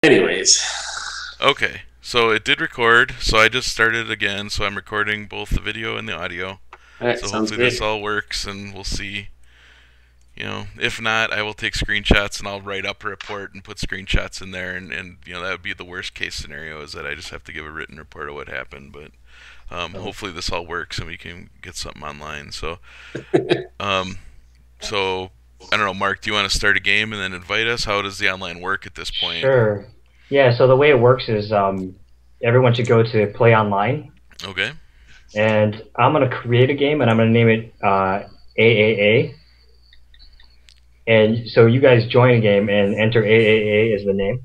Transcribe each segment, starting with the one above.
Anyways, Okay, so it did record, so I just started again, so I'm recording both the video and the audio. all right, So sounds hopefully this great. all works and we'll see. If not, I will take screenshots and I'll write up a report and put screenshots in there and that would be the worst case scenario is that I just have to give a written report of what happened, but So, hopefully this all works and we can get something online. So I don't know, Mark, do you want to start a game and then invite us? How does the online work at this point? Sure. Yeah, so the way it works is everyone should go to Play Online, Okay. and I'm going to create a game, and I'm going to name it AAA. And so you guys join a game and enter AAA as the name.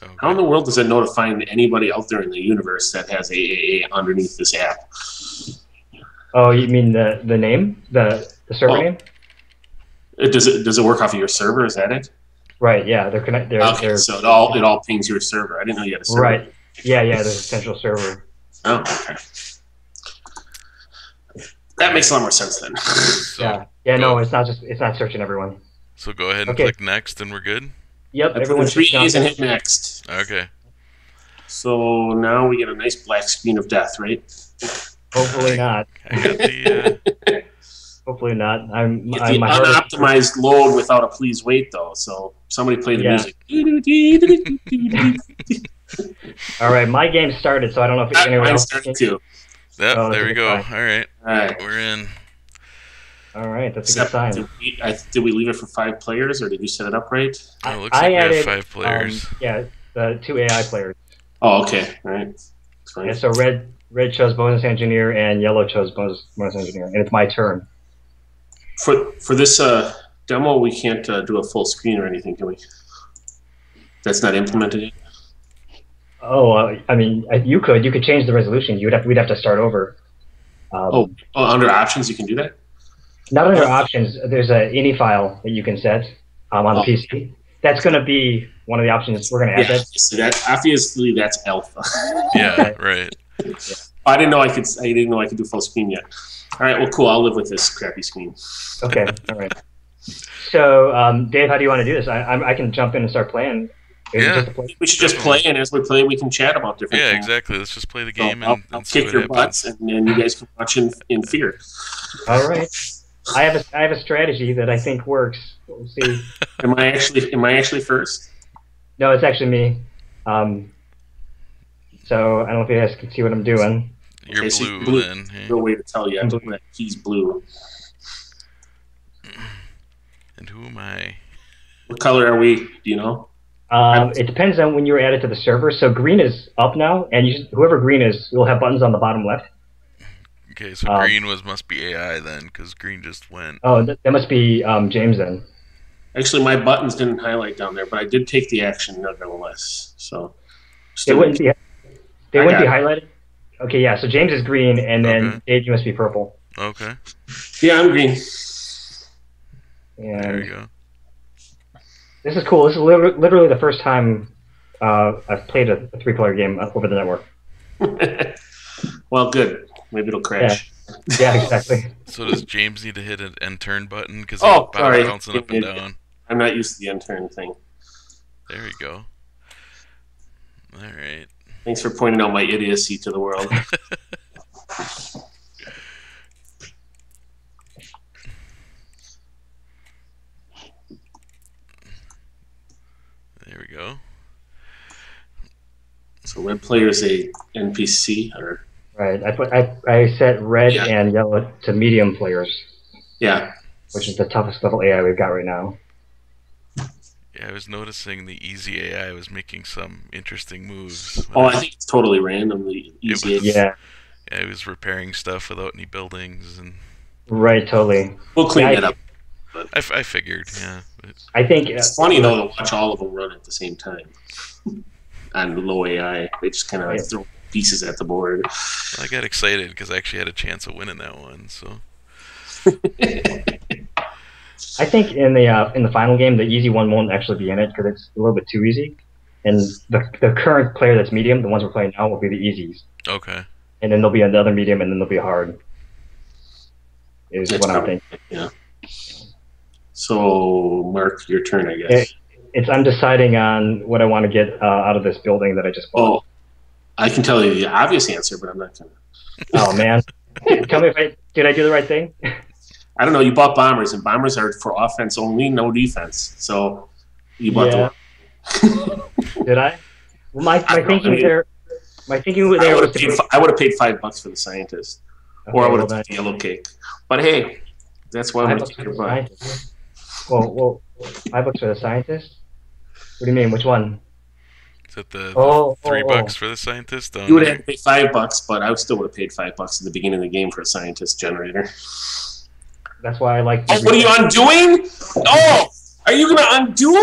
how in Okay. the world does it know to find anybody out there in the universe that has AAA underneath this app? Oh, you mean the name, the server Oh, name? does it work off of your server? Is that it? Right. Yeah, they're connect. Okay, They're so it all pings your server. I didn't know you had a server. right. Yeah, yeah. There's a central server. Oh, okay. That makes Alright. a lot more sense then. So Yeah. Yeah. No, go it's not searching everyone. so go ahead and Okay. click next and we're good. Yep. I put in Everyone should three jump A's and in. hit next. Okay. So now we get a nice black screen of death, right? Hopefully I, not. I got the Hopefully not. Get I'm the my heart is. unoptimized load without a please wait though. So somebody play the Yeah. music. All right. My game started, so I don't know if anyone Mine else. started too. Yep, Oh, that's there a we good go. sign. All right. All right. We're in. All right, that's a good Except, sign. did we leave it for 5 players, or did you set it up right? Oh, it looks I like we have added, 5 players. yeah, the two AI players. Oh, okay. All right. That's fine. Yeah, so red chose bonus engineer and yellow chose bonus engineer, and it's my turn. For this demo, we can't do a full screen or anything, can we? That's not implemented yet. Oh, I mean, you could change the resolution. We'd have to start over. Oh, under options, you can do that. Not under Oh. options. There's a ini file that you can set on the Oh. PC. That's going to be one of the options. We're going to add Yeah. that. So that obviously that's alpha. Yeah, right. I didn't know I could do full screen yet. All right. Well, cool. I'll live with this crappy screen. Okay, all right. So, Dave, how do you want to do this? I can jump in and start playing. Is it Yeah. just a play? We should just play, and as we play, we can chat about different Yeah, things. exactly. Let's just play the So game I'll and see kick what your happens. butts, and then you guys can watch in fear. All right. I have a strategy that I think works. We'll see. Am I actually first? No, it's actually me. So I don't know if you guys can see what I'm doing. You're Okay, so blue, you're blue. then. Hey. No way to tell yet. I'm blue. That he's blue. And who am I? What color are we? Do you know? It depends on when you were added to the server. So green is up now, and whoever green is, you'll have buttons on the bottom left. Okay, so Um, green must be AI then, because green just went. Oh, that must be James then. Actually, my buttons didn't highlight down there, but I did take the action nevertheless. So They still, wouldn't be. They I wouldn't be got highlighted. Okay, yeah. So James is green, and then Okay. Dave, you must be purple. Okay, yeah, I'm green. there we And go. this is cool. This is literally the first time I've played a 3-player game over the network. Well, good. Maybe it'll crash. Yeah, exactly. So does James need to hit an end turn button? Because Oh, he's sorry. bouncing up and down. I'm not used to the intern thing. There we go. All right. Thanks for pointing out my idiocy to the world. There we go. So red player is a NPC, or Right. I set red Yeah. and yellow to medium players, yeah. which is the toughest level AI we've got right now. Yeah, I was noticing the easy AI was making some interesting moves. Oh, I think it's totally randomly It easy. was- Yeah. Yeah, he was repairing stuff without any buildings, and Right. Totally. We'll clean Yeah, that up. I figured, yeah. I think It's funny though to watch all of them run at the same time on low AI. They just kind of Right. throw pieces at the board. I got excited because I actually had a chance of winning that one. So I think in the final game, the easy one won't actually be in it because it's a little bit too easy. And the current player that's medium, the ones we're playing now, will be the easies. okay, And then there'll be another medium, and then there'll be a hard. Is That's what I'm probably- thinking. Yeah. So, Mark, your turn, I guess. I'm deciding on what I want to get out of this building that I just bought. Oh, I can tell you the obvious answer, but I'm not going to. Oh man, tell me if did I do the right thing? I don't know. You bought bombers, and bombers are for offense only, no defense. So you bought the one. Did I? Well, my I don't know. thinking I mean, there, my thinking there was to be, I would have paid $5 for the scientist, or I would have well, took the yellow cake. But hey, that's why I'm going to $5 take for your the butt. scientist. Well, $5 for the scientist. What do you mean? Which one? Is that the $3 for the scientist? You would have to pay $5, but I still would have paid $5 at the beginning of the game for a scientist generator. That's why I like. Oh, what are you undoing? Oh, are you going to undo?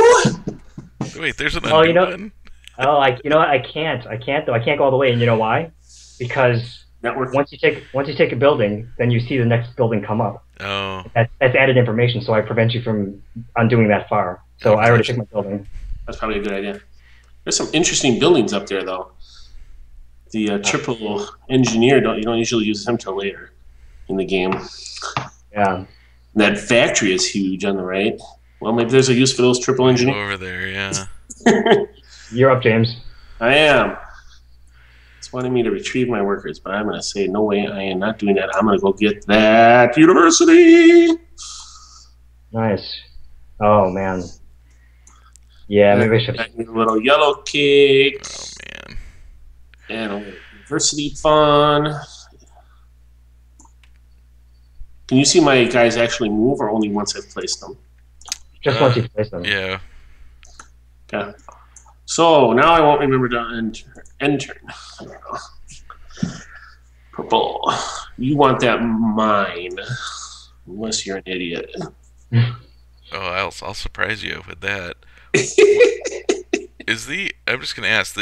Wait, there's an undo button? Oh, I can't though. I can't go all the way, and you know why? Because once you take a building, then you see the next building come up. Oh. That's added information, so I prevent you from undoing that far. So I already took my building. That's probably a good idea. There's some interesting buildings up there, though. The triple engineer, you don't usually use him till later in the game. Yeah. That factory is huge on the right. Well, maybe there's a use for those triple engineers. Over there, yeah. You're up, James. I am. It's wanting me to retrieve my workers, but I'm going to say, no way, I am not doing that. I'm going to go get that university. Nice. Oh, man. Yeah, maybe I should. A little yellow cake. Oh, man. And a little university fun. Can you see my guys actually move, or only once I've placed them? Just once you place them. Yeah. Okay. So now I won't remember to enter. Purple. You want that mine, unless you're an idiot. Oh, I'll surprise you with that. I'm just gonna ask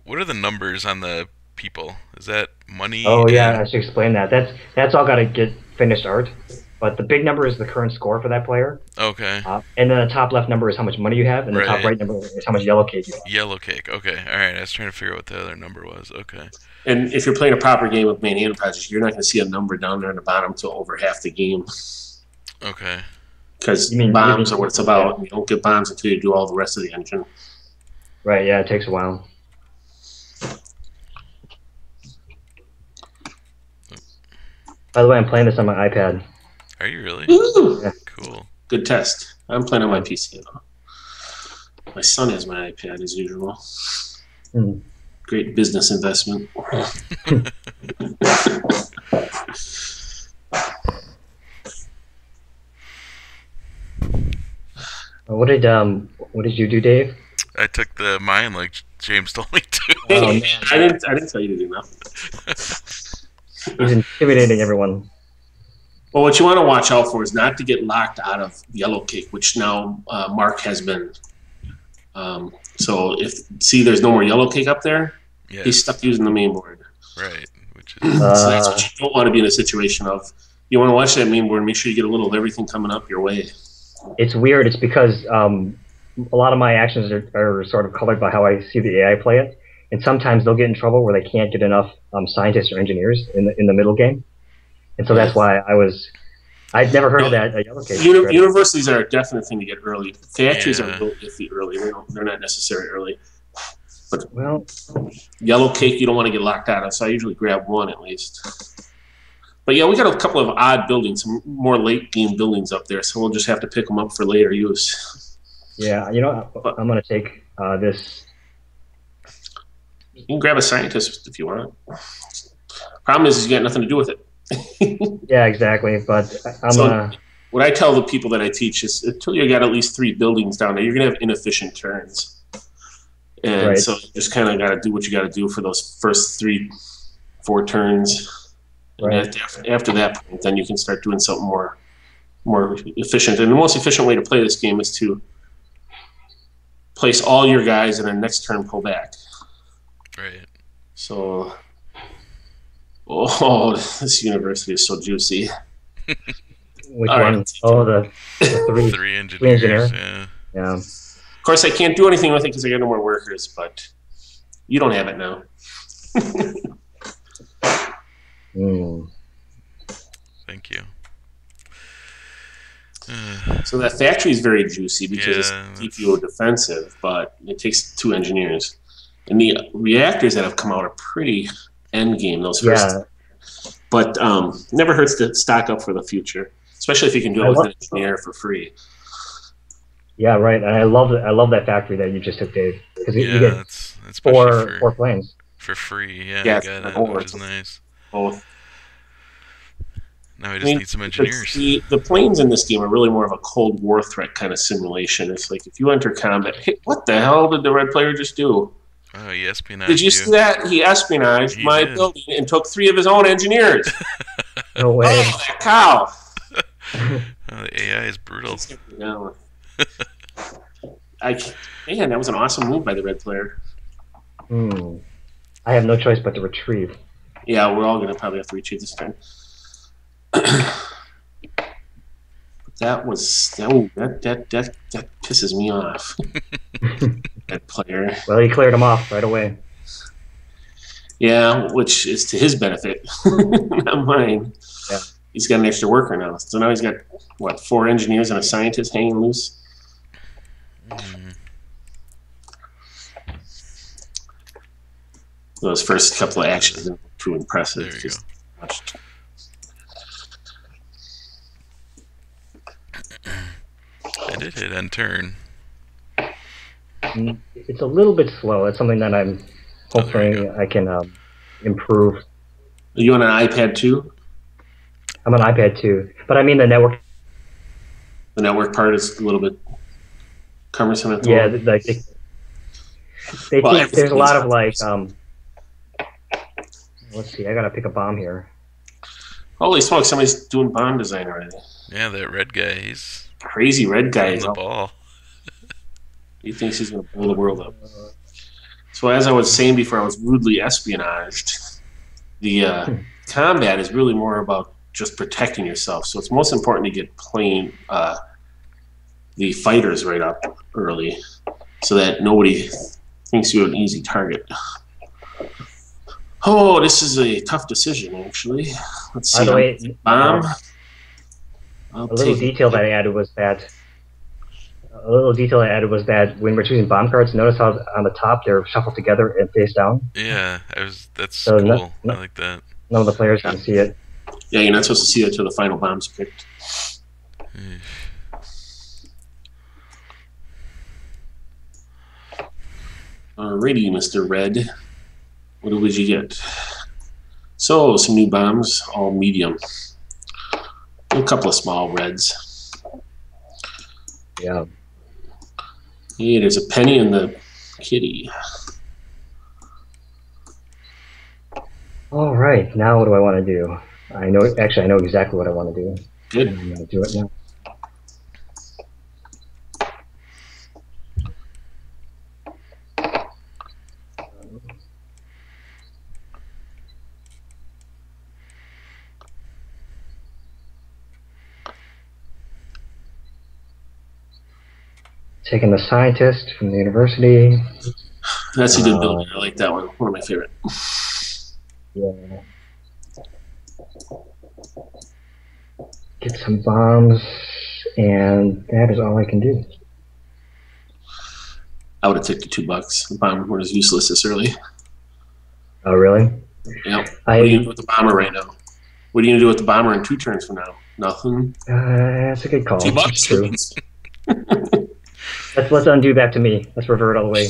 what are the numbers on the people? Is that money? Oh yeah, I should explain that. That's all got to get finished art. But the big number is the current score for that player. Okay. And then the top left number is how much money you have, and the top right number is how much yellow cake you have. Yellow cake. Okay. All right. I was trying to figure out what the other number was. Okay. And if you're playing a proper game of Manhattan Project, you're not going to see a number down there in the bottom until over half the game. Okay. Because bombs are what it's about. You don't get bombs until you do all the rest of the engine. Right, yeah, it takes a while. By the way, I'm playing this on my iPad. Are you really? Ooh. Yeah. Cool. Good test. I'm playing on my PC though. My son has my iPad as usual. Great business investment. What did you do, Dave? I took the mine like James told me to. Oh, man. I didn't tell you to do nothing. He's intimidating everyone. Well, what you want to watch out for is not to get locked out of yellow cake, which now Mark has been. So there's no more yellow cake up there. Yes. He's stuck using the main board. Right. Which is So that's what you don't want to be in a situation of. You want to watch that main board and make sure you get a little of everything coming up your way. It's weird. It's because a lot of my actions are sort of colored by how I see the AI play it, and sometimes they'll get in trouble where they can't get enough scientists or engineers in the middle game, and so that's why I'd never heard of that yellow cake. Universities are a definite thing to get early. Factories are built iffy early. They're not necessarily early. But yellow cake, you don't want to get locked out of, so I usually grab one at least. But yeah, we got a couple of odd buildings, some more late game buildings up there, so we'll just have to pick them up for later use. Yeah, I'm going to take this. You can grab a scientist if you want. Problem is you got nothing to do with it. Yeah, exactly. But what I tell the people that I teach is until you got at least 3 buildings down there, you're going to have inefficient turns. And so you just kind of got to do what you got to do for those first 3-4 turns. Right. And after that point, then you can start doing something more efficient. And the most efficient way to play this game is to place all your guys and then next turn pull back. Right. So, this university is so juicy. Which one? Right. Oh, the 3 engineers. Yeah. Of course, I can't do anything with it because I got no more workers, but you don't have it now. Thank you. So that factory is very juicy because Yeah, it's DPO defensive, but it takes 2 engineers. And the reactors that have come out are pretty end game, those first. Yeah. But never hurts to stock up for the future, especially if you can do it with an engineer for free. Yeah, right. And I love that factory that you just took, Dave, because you get it's four planes for free. Yeah, Yeah, I got it, which is nice. Both. Now I just need some engineers. The planes in this game are really more of a Cold War threat kind of simulation. It's like if you enter combat, hey, what the hell did the red player just do? Oh, he espionaged Did you see that? He espionaged my building and took 3 of his own engineers. No way. Oh, that cow. The AI is brutal. Man, that was an awesome move by the red player. I have no choice but to retrieve. Yeah, we're all going to probably have to retrieve this time. That pisses me off. That player. Well, he cleared him off right away. Yeah, which is to his benefit, not mine. Yeah. He's got an extra worker now, so now he's got what, 4 engineers and a scientist hanging loose. Those first couple of actions are too impressive. There you go. I did hit end turn. It's a little bit slow. That's something that I'm hoping I can improve. Are you on an iPad too? I'm on iPad too, but I mean the network. The network part is a little bit cumbersome. Yeah, they think there's a lot of like. Let's see. I gotta pick a bomb here. Holy smokes! Somebody's doing bomb design already. Yeah, that red guy. He's crazy red guy. the ball. He thinks he's going to blow the world up. So as I was saying before, I was rudely espionaged. The combat is really more about just protecting yourself. So it's most important to get the fighters right up early so that nobody thinks you're an easy target. Oh, this is a tough decision, actually. Let's see. By the way, bomb. A little detail that I added was that when we're choosing bomb cards, notice how on the top they're shuffled together and face down. Yeah, that's cool. I like that. None of the players can see it. Yeah, you're not supposed to see that until the final bomb's picked. Alrighty, Mr. Red. What would you get? So, some new bombs, all medium. A couple of small reds. Yeah. Hey, there's a penny in the kitty. All right, now what do I want to do? I know exactly what I want to do. Good. I'm going to do it now. Taking the scientist from the university. That's a good building. I like that one. One of my favorite. Yeah. Get some bombs, and that is all I can do. I would have taken $2. The bomb was useless this early. Oh, really? Yeah. What are you going to do with the bomber right now? What are you going to do with the bomber in 2 turns from now? Nothing? That's a good call. $2. That's true. Let's undo that to me. Let's revert all the way.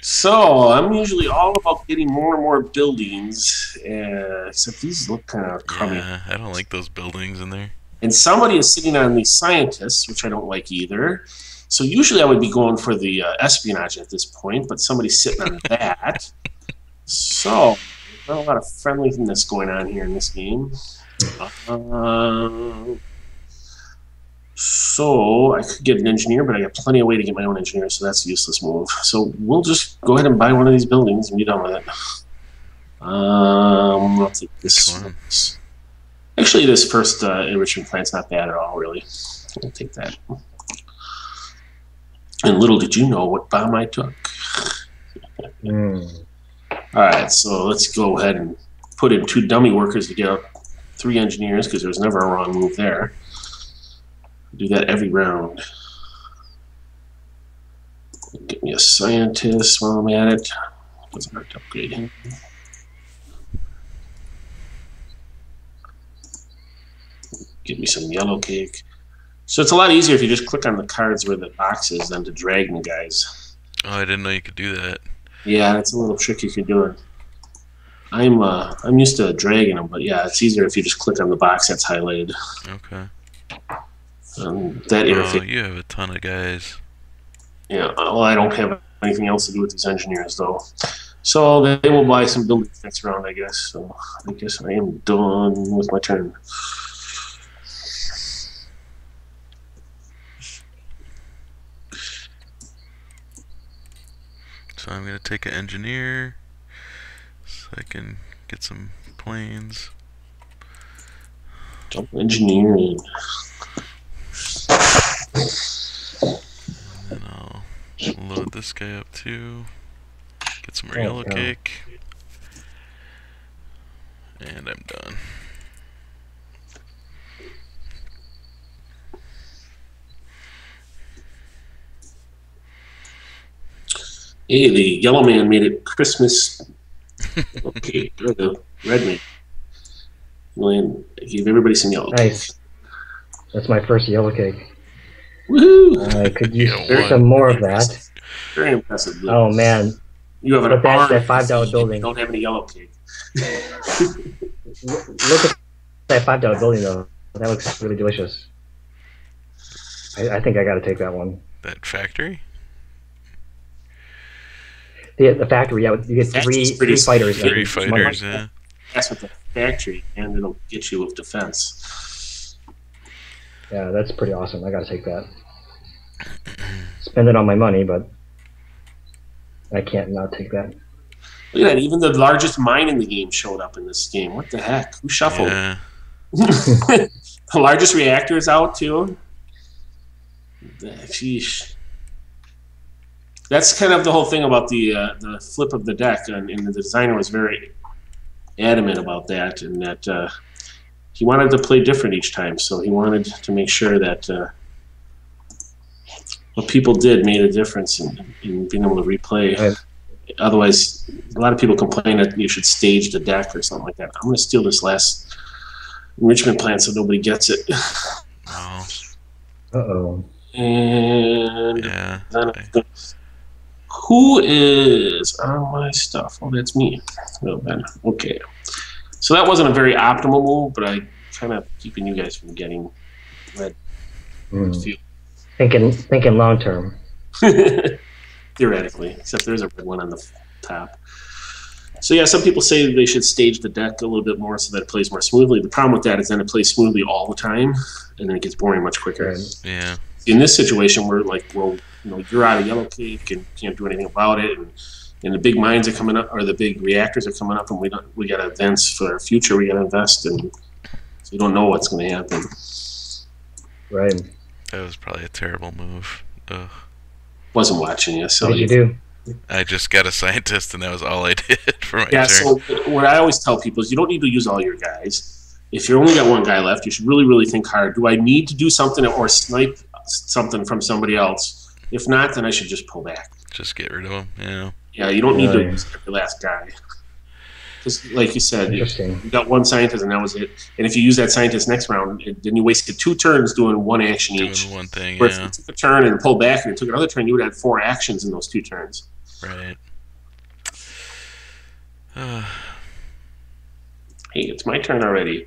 So, I'm usually all about getting more and more buildings, except these look kind of crummy. Yeah, I don't like those buildings in there. And somebody is sitting on the scientists, which I don't like either. So usually I would be going for the espionage at this point, but somebody's sitting on that. So, not a lot of friendliness going on here in this game. So I could get an engineer, but I got plenty of way to get my own engineer, so that's a useless move. So we'll just go ahead and buy one of these buildings and be done with it. I'll take this one. Actually, this first enrichment plant's not bad at all, really. I'll take that. And little did you know what bomb I took. Alright, so let's go ahead and put in 2 dummy workers to get out 3 engineers, because there's never a wrong move there. Do that every round. Get me a scientist while I'm at it. Doesn't hurt to upgrade him. Get me some yellow cake. So it's a lot easier if you just click on the cards where the box is than to drag the guys. Oh, I didn't know you could do that. Yeah, that's a little tricky if you're doing. I'm used to dragging them, but yeah, it's easier if you just click on the box that's highlighted. Okay. That interface. Oh, you have a ton of guys. Yeah, well, I don't have anything else to do with these engineers, though. So they will buy some building next round, I guess. So I guess I am done with my turn. So I'm going to take an engineer so I can get some planes. Jump engineering. And then I'll load this guy up too. Get some more yellow cake. And I'm done. Hey, the yellow man made it Christmas. Okay, or the red man. Well, I gave everybody some yellow cake. Nice. That's my first yellow cake. Woohoo! I could use some more of that. Very impressive. Luke. Oh man! You have an But that's arm that $5 building. You don't have any yellow cake. Look at that $5 building though. That looks really delicious. I think I got to take that one. That factory? The factory, yeah. You get three fighters. Three fighters, yeah. That's with the factory, and it'll get you with defense. Yeah, that's pretty awesome. I got to take that. Spend it on my money, but I can't not take that. Look at that. Even the largest mine in the game showed up in this game. What the heck? Who shuffled? Yeah. The largest reactor is out, too. Sheesh. That's kind of the whole thing about the flip of the deck, and the designer was very adamant about that, and that he wanted to play different each time, so he wanted to make sure that what people did made a difference in being able to replay. Right. Otherwise, a lot of people complain that you should stage the deck or something like that. I'm going to steal this last enrichment plan so nobody gets it. Oh. Uh-oh. And Yeah. Who is on my stuff? Oh, that's me. Oh, Ben. Okay. So that wasn't a very optimal move, but I kind of keeping you guys from getting red. Thinking long term. Theoretically, except there's a red one on the top. So yeah, some people say they should stage the deck a little bit more so that it plays more smoothly. The problem with that is then it plays smoothly all the time, and then it gets boring much quicker. Right. Yeah. In this situation, we're like, well, you're out of yellow cake and can't do anything about it, and the big mines are coming up, or the big reactors are coming up, and we got events for our future. We got to invest, and so you don't know what's going to happen. Right. That was probably a terrible move. Ugh. Wasn't watching you, so What did you do? I just got a scientist, and that was all I did for my turn. So what I always tell people is you don't need to use all your guys. If you only got one guy left, you should really, really think hard. Do I need to do something or snipe something from somebody else? If not, then I should just pull back. Just get rid of him, yeah. Yeah, you don't need to use every last guy. Because, like you said, you got one scientist and that was it. And if you use that scientist next round, then you wasted 2 turns doing one action each. Doing one thing, Where yeah. if you took a turn and pulled back and took another turn, you would have had 4 actions in those 2 turns. Right. Hey, it's my turn already.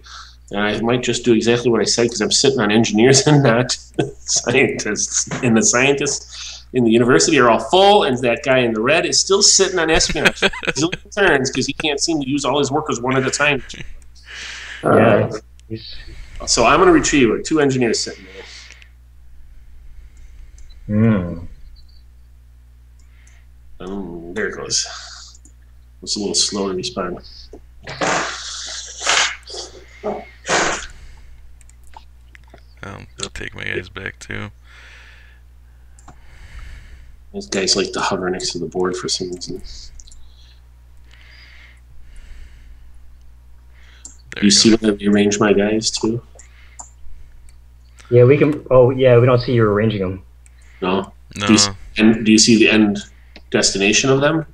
And I might just do exactly what I said because I'm sitting on engineers and not scientists. And the scientists in the university are all full, and that guy in the red is still sitting on espionage. He's looking turns because he can't seem to use all his workers one at a time. Yeah. So I'm going to retrieve it. 2 engineers sitting there. There it goes. It's a little slow to respond. I'll take my guys back too. These guys like to hover next to the board for some reason. There You see when I rearrange my guys too? Yeah, we can. Oh, yeah, we don't see you arranging them. No. No. Do you see the end destination of them?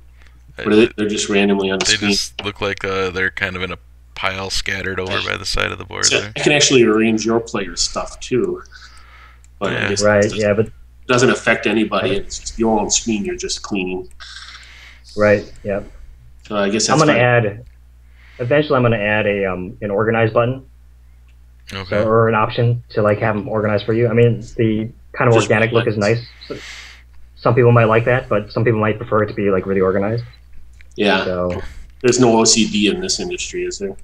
Or they're just randomly on the screen? They just look like they're kind of in a pile scattered over by the side of the board So there. I can actually arrange your player's stuff too. But Yeah. I guess Right. Yeah, but it doesn't affect anybody. It's just your own screen you're just cleaning. right. Yeah. So I guess I'm that's gonna fine. add. Eventually, I'm gonna add an organize button. Okay. Or an option to like have them organized for you. I mean, the kind of Just organic look is nice. Some people might like that, but some people might prefer it to be like really organized. Yeah. So There's no OCD in this industry, is there?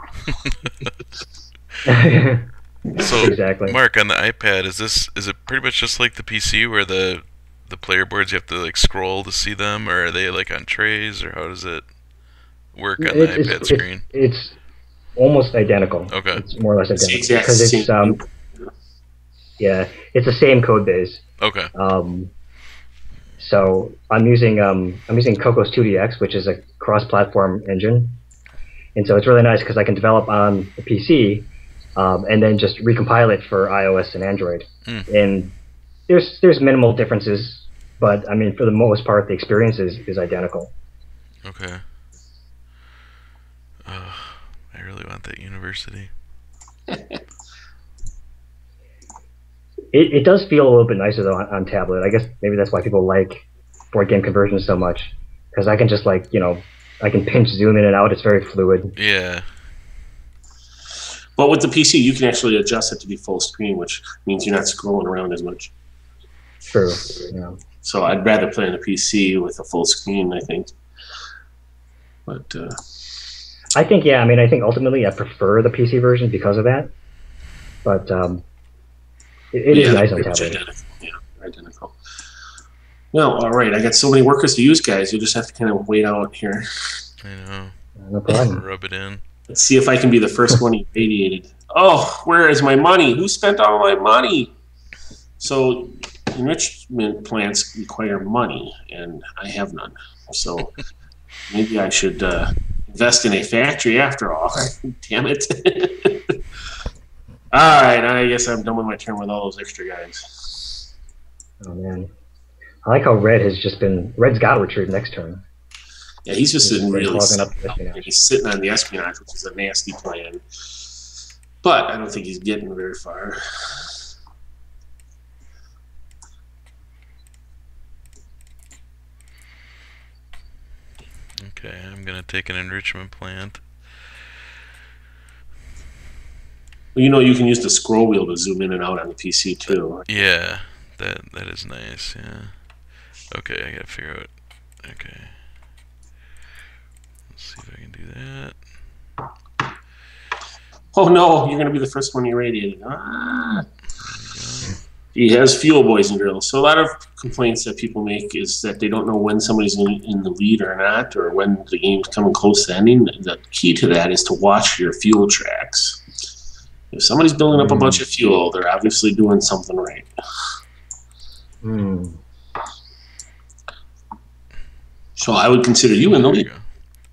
So, exactly. Mark, on the iPad, is it pretty much just like the PC where the player boards you have to like scroll to see them, or are they like on trays, or how does it work on the iPad screen? It's almost identical. Okay. It's more or less It's the identical exact because it's same. yeah, it's the same code base. Okay. So I'm using Cocos 2DX, which is a cross-platform engine, and so it's really nice because I can develop on the PC, and then just recompile it for iOS and Android. And there's minimal differences, but I mean for the most part the experience is identical. Okay. I really want that university. It does feel a little bit nicer though on tablet. I guess maybe that's why people like board game conversions so much, because I can just I can pinch zoom in and out. It's very fluid. Yeah. But with the PC, you can actually adjust it to be full screen, which means you're not scrolling around as much. True. Yeah. So I'd rather play on a PC with a full screen, I think. But I think I think ultimately I prefer the PC version because of that. But it is nice on tablet. Identical. Yeah, identical. Well, all right. I got so many workers to use, guys. You'll just have to kind of wait out here. I know. No problem. Rub it in. Let's see if I can be the first one irradiated. Oh, where is my money? Who spent all my money? So enrichment plants require money, and I have none. So maybe I should invest in a factory after all. Damn it. All right, I guess I'm done with my turn with all those extra guys. Oh man, I like how Red's got to retreat next turn. Yeah, he's just sitting really clogging up the espionage. He's sitting on the espionage, which is a nasty plan. But I don't think he's getting very far. Okay, I'm gonna take an enrichment plant. Well, you can use the scroll wheel to zoom in and out on the PC too. Yeah, that is nice. Yeah. Okay, I gotta figure out. Okay. Let's see if I can do that. Oh no, you're going to be the first one irradiated. He has fuel poison drills. So a lot of complaints that people make is that they don't know when somebody's in the lead or not, or when the game's coming close to ending. The key to that is to watch your fuel tracks. If somebody's building up a bunch of fuel, they're obviously doing something right. So I would consider you in the lead.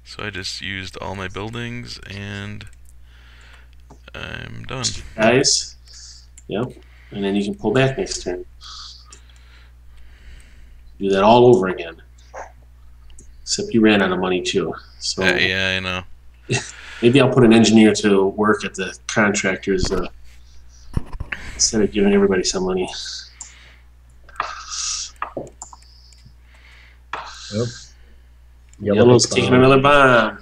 So I just used all my buildings and I'm done. Guys, yep. And then you can pull back next turn. Do that all over again. Except you ran out of money too. So yeah, I know. Maybe I'll put an engineer to work at the contractors instead of giving everybody some money. Yep. Yellow's taking another bomb.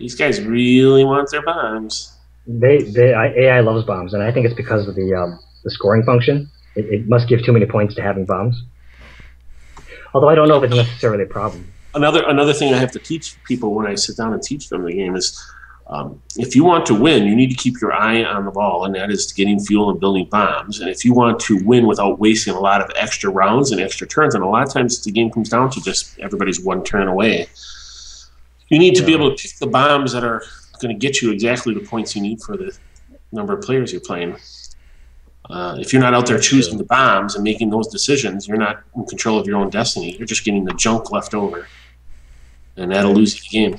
These guys really want their bombs. AI loves bombs, and I think it's because of the scoring function. It must give too many points to having bombs. Although I don't know if it's necessarily a problem. Another thing I have to teach people when I sit down and teach them the game is if you want to win, you need to keep your eye on the ball, and that is getting fuel and building bombs. And if you want to win without wasting a lot of extra rounds and extra turns, and a lot of times the game comes down to just everybody's one turn away, you need to be able to pick the bombs that are going to get you exactly the points you need for the number of players you're playing. If you're not out there choosing the bombs and making those decisions, you're not in control of your own destiny. You're just getting the junk left over, and that'll lose you the game.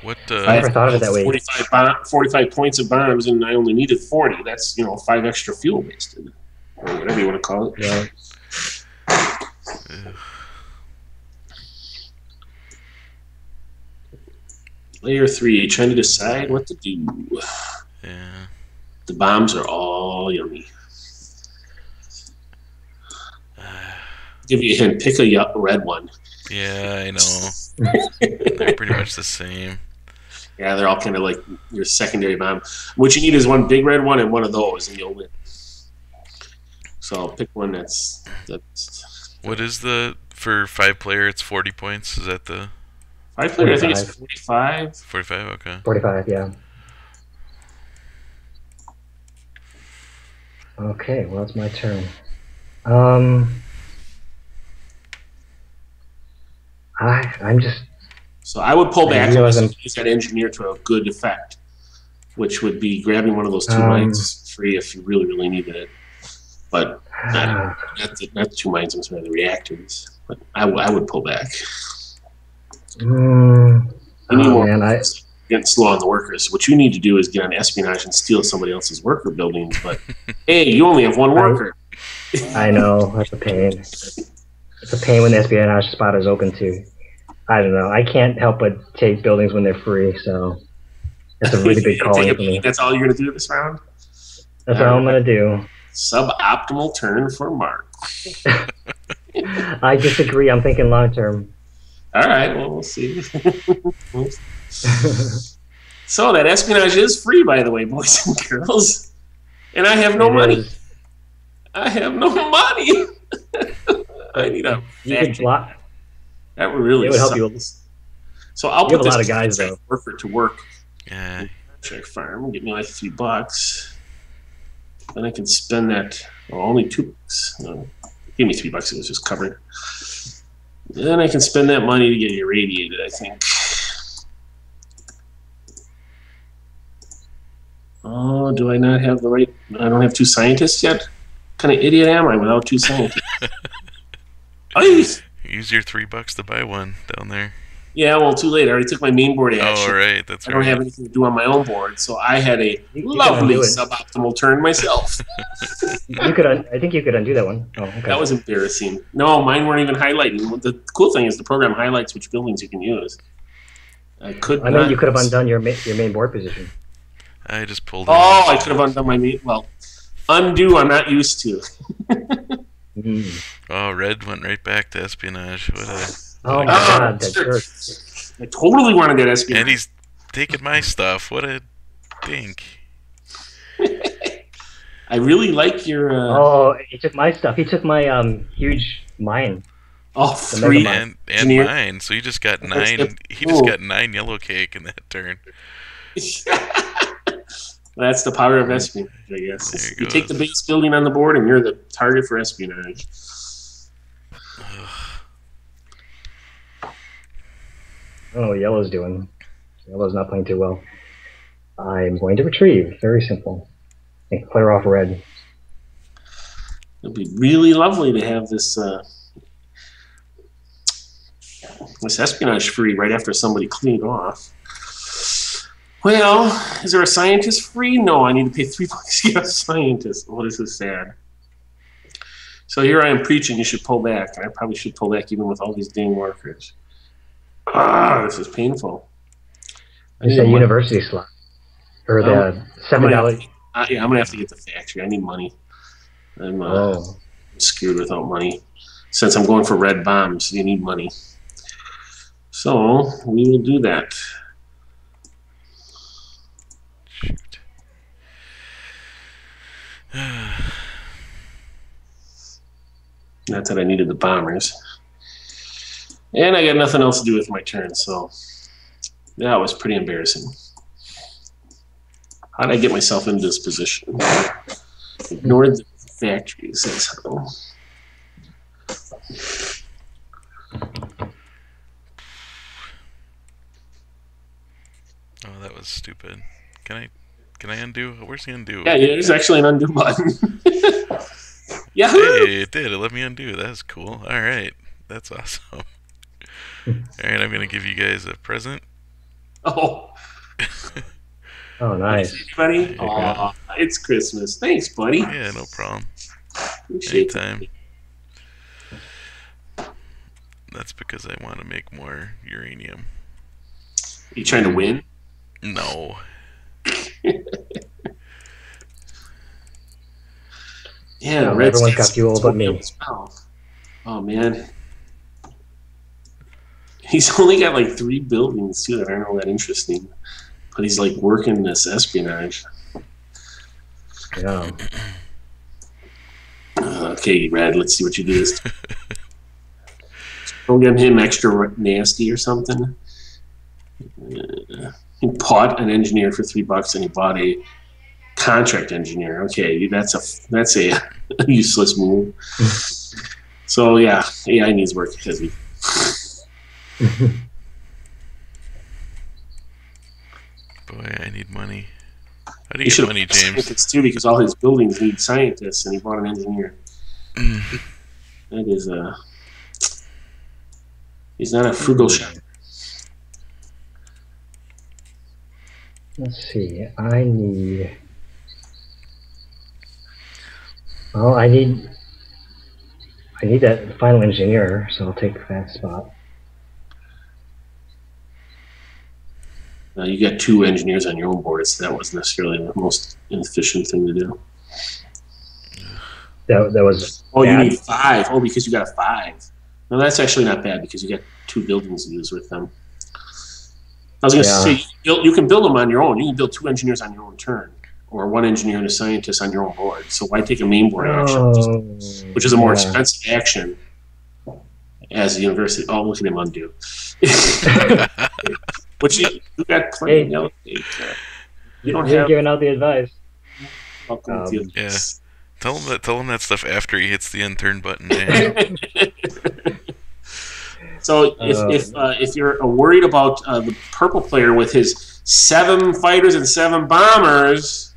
What? I never thought of it that way. 45 points of bombs, and I only needed 40. That's 5 extra fuel wasted, or whatever you want to call it. Yeah. Layer 3, trying to decide what to do. Yeah. The bombs are all yummy. Give you a hint. Pick a red one. Yeah, I know. They're pretty much the same. Yeah, they're all kind of like your secondary bomb. What you need is one big red one and one of those, and you'll win. So I'll pick one that's. What is for 5-player? It's 40 points. Is that the 5-player? I think it's 45. 45. Okay. 45. Yeah. Okay. Well, it's my turn. I'm just. So I would pull back and use that engineer to a good effect, which would be grabbing one of those 2 mines free if you really, really needed it. But not the 2 mines, I'm sorry, the reactors. But I would pull back. Getting slow on the workers. What you need to do is get on espionage and steal somebody else's worker buildings. But hey, you only have 1 worker. I know, that's a pain. It's a pain when the espionage spot is open too. I don't know. I can't help but take buildings when they're free, so that's a really big call for me. That's all you're going to do this round? That's all I'm going to do. Suboptimal turn for Mark. I disagree. I'm thinking long term. All right, well, we'll see. So that espionage is free, by the way, boys and girls. And I have no money. I have no money. I need a factory. That would really help you. So I'll put this worker to work. Yeah. Check farm, get me like $3. Then I can spend that. Well, only $2. No, give me $3. It was just covered. Then I can spend that money to get irradiated, I think. Oh, do I not have the right? I don't have 2 scientists yet? What kind of idiot am I without 2 scientists? Use your $3 to buy one down there. Yeah, well, too late. I already took my main board action. Oh, right. That's right. I don't have anything to do on my own board, so I had a lovely suboptimal turn myself. I think you could undo that one. Oh, okay. That was embarrassing. No, mine weren't even highlighting. The cool thing is the program highlights which buildings you can use. I mean, you could have undone your main board position. I just pulled it. Oh, I could have undone my main. Well, undo I'm not used to. Oh, red went right back to espionage. Oh my god, that jerk. I totally wanted that espionage. And he's taking my stuff. What a dink. I really like your... Oh, he took my stuff. He took my huge mine. Oh, 3 and mine. So you just got 9. He just got 9 yellow cake in that turn. That's the power of espionage, I guess. You take the base building on the board, and you're the target for espionage. Oh, yellow's doing. Yellow's not playing too well. I'm going to retrieve. Very simple. And clear off red. It'd be really lovely to have this this espionage free right after somebody cleaned off. Well, is there a scientist free? No, I need to pay $3 to get a scientist. Well, this is sad. So here I am preaching you should pull back. I probably should pull back even with all these dang workers. Ah, this is painful. It's a university slot. Or the $7. Yeah, I'm going to have to get the factory. I need money. I'm screwed without money. Since I'm going for red bombs, you need money. So we will do that. Shoot. Not that I needed the bombers. And I got nothing else to do with my turn, so that was pretty embarrassing. How did I get myself into this position? Ignored the factories, that's how. Oh, that was stupid. Can I undo? Where's the undo? Yeah, there's actually an undo button. Yahoo! Hey, it did. It let me undo. That's cool. All right. That's awesome. All right, I'm going to give you guys a present. Oh, Oh, nice. buddy. There you Oh, it's Christmas. Thanks, buddy. Yeah, no problem. Appreciate Anytime. that. That's because I want to make more uranium. You trying to win? No. Yeah, No, Red everyone's got State's fuel but me. as well. Oh man, he's only got like 3 buildings too that aren't all that interesting, but he's like working this espionage. Yeah. Okay, Red, let's see what you do this. Don't get him extra nasty or something. He bought an engineer for $3 and he bought a contract engineer. Okay, that's a useless move. So yeah, AI needs work heavy. Boy, I need money. How do He you should get have money, James? scientists too, because all his buildings need scientists, and he bought an engineer. That is he's not a frugal shop. Let's see. I need. Well, I need that final engineer, so I'll take that spot. Now you got 2 engineers on your own board, so that wasn't necessarily the most efficient thing to do. That was. Oh, bad. you need 5. Oh, because you got a 5. No, that's actually not bad because you got 2 buildings to use with them. I was going to say you can build them on your own. You can build 2 engineers on your own turn, or 1 engineer and a scientist on your own board. So why take a main board action, which is a more expensive action as a university? Oh, look at him undo. Which you got plenty of yellow tape. You don't You're have. giving out the advice. Yeah. Tell him that stuff after he hits the end turn button, James. So if you're worried about the purple player with his 7 fighters and 7 bombers,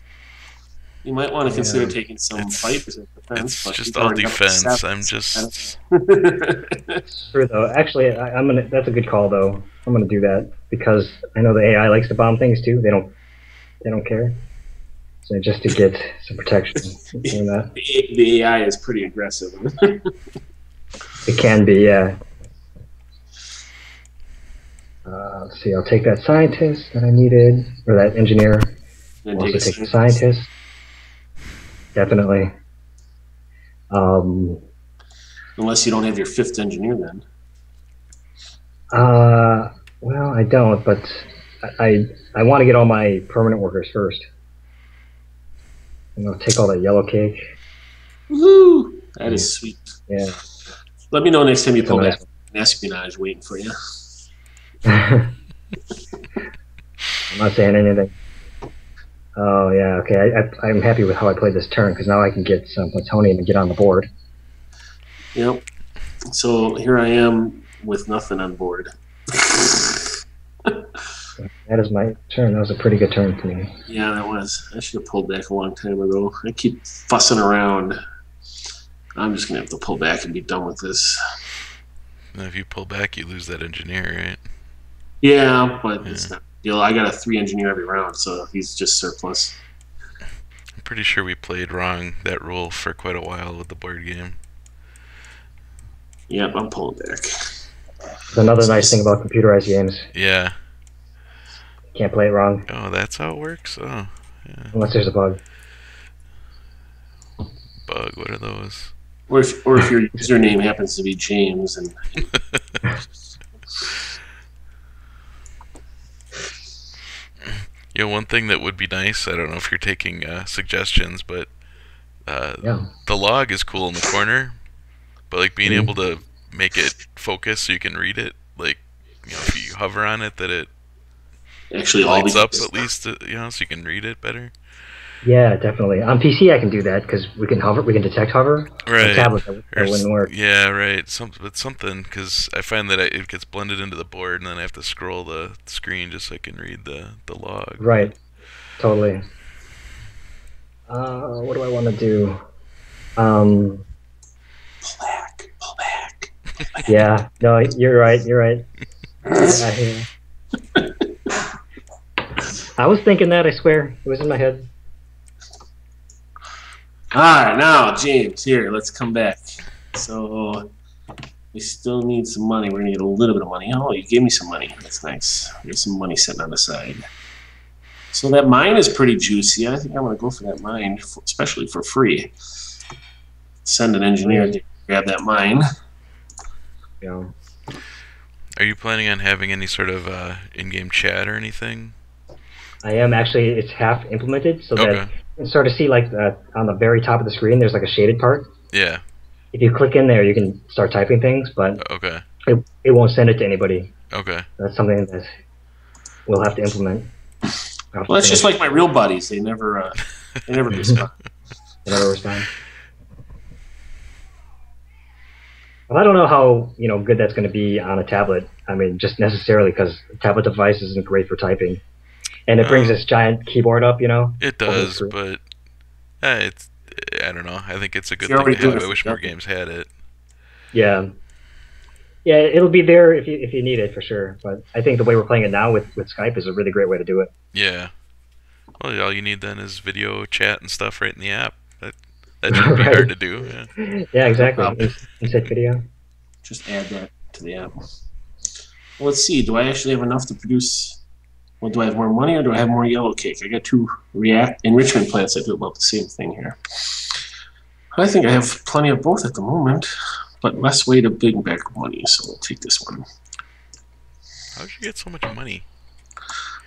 you might want to consider taking some fighters in defense. It's just all defense. I'm just. True though. Actually, I'm gonna. That's a good call though. I'm gonna do that because I know the AI likes to bomb things too. They don't care. So just to get some protection. Doing that. The AI is pretty aggressive. It can be, yeah. Let's see. I'll take that scientist that I needed, or that engineer. Then I'll also take the scientist. Definitely. Unless you don't have your 5th engineer, then. Well, I don't, but I want to get all my permanent workers first. I'm gonna take all that yellow cake. Woohoo! That is sweet. Yeah. Let me know next time you pull back. An espionage waiting for you. I'm not saying anything. Oh yeah, okay. I'm happy with how I played this turn because now I can get some plutonium and get on the board. Yep. So here I am with nothing on board. That is my turn. That was a pretty good turn for me. Yeah, that was. I should have pulled back a long time ago. I keep fussing around. I'm just going to have to pull back and be done with this. Now, if you pull back, you lose that engineer, right? Yeah, but it's not. I got a 3 engineer every round, so he's just surplus. I'm pretty sure we played wrong that rule for quite a while with the board game. Yep, I'm pulling back. It's another nice thing about computerized games. Yeah. Can't play it wrong. Oh, that's how it works? Oh, yeah. Unless there's a bug. Bug, what are those? Or if your username happens to be James and One thing that would be nice, I don't know if you're taking suggestions, but the log is cool in the corner, but like being able to make it focus so you can read it, like, if you hover on it, that it actually lights up at least, so you can read it better. Yeah, definitely. On PC, I can do that because we can hover. We can detect hover. Right. On tablet, that wouldn't work. Yeah, right. Something because I find that it gets blended into the board, and then I have to scroll the screen just so I can read the log. Right. Totally. What do I want to do? Pull back. Yeah. No, you're right. You're right. I was thinking that, I swear. It was in my head. All right, now, James, here, let's come back. So, we still need some money. We're going to get a little bit of money. Oh, you gave me some money. That's nice. There's some money sitting on the side. So that mine is pretty juicy. I think I'm going to go for that mine, especially for free. Send an engineer to grab that mine. Yeah. Are you planning on having any sort of in-game chat or anything? I am actually. It's half implemented, so that you can sort of see like on the very top of the screen. There's like a shaded part. Yeah. If you click in there, you can start typing things, but it won't send it to anybody. Okay. That's something that we'll have to implement. Well, that's just like my real buddies. They never respond. They never respond. Well, I don't know how good that's going to be on a tablet. I mean, just necessarily because a tablet device isn't great for typing. And it brings this giant keyboard up, It does, but it's. I don't know. I think it's a good thing to have. I wish more games had it. Yeah. Yeah, it'll be there if you need it for sure. But I think the way we're playing it now with Skype is a really great way to do it. Yeah. Well, all you need then is video chat and stuff right in the app. That shouldn't be hard to do. Yeah, exactly. Instant video. Just add that to the app. Well, let's see. Do I actually have enough to produce? Well, do I have more money or do I have more yellow cake? I got 2 enrichment plants that do about the same thing here. I think I have plenty of both at the moment, but less way to bring back money, so we'll take this one. How did you get so much money?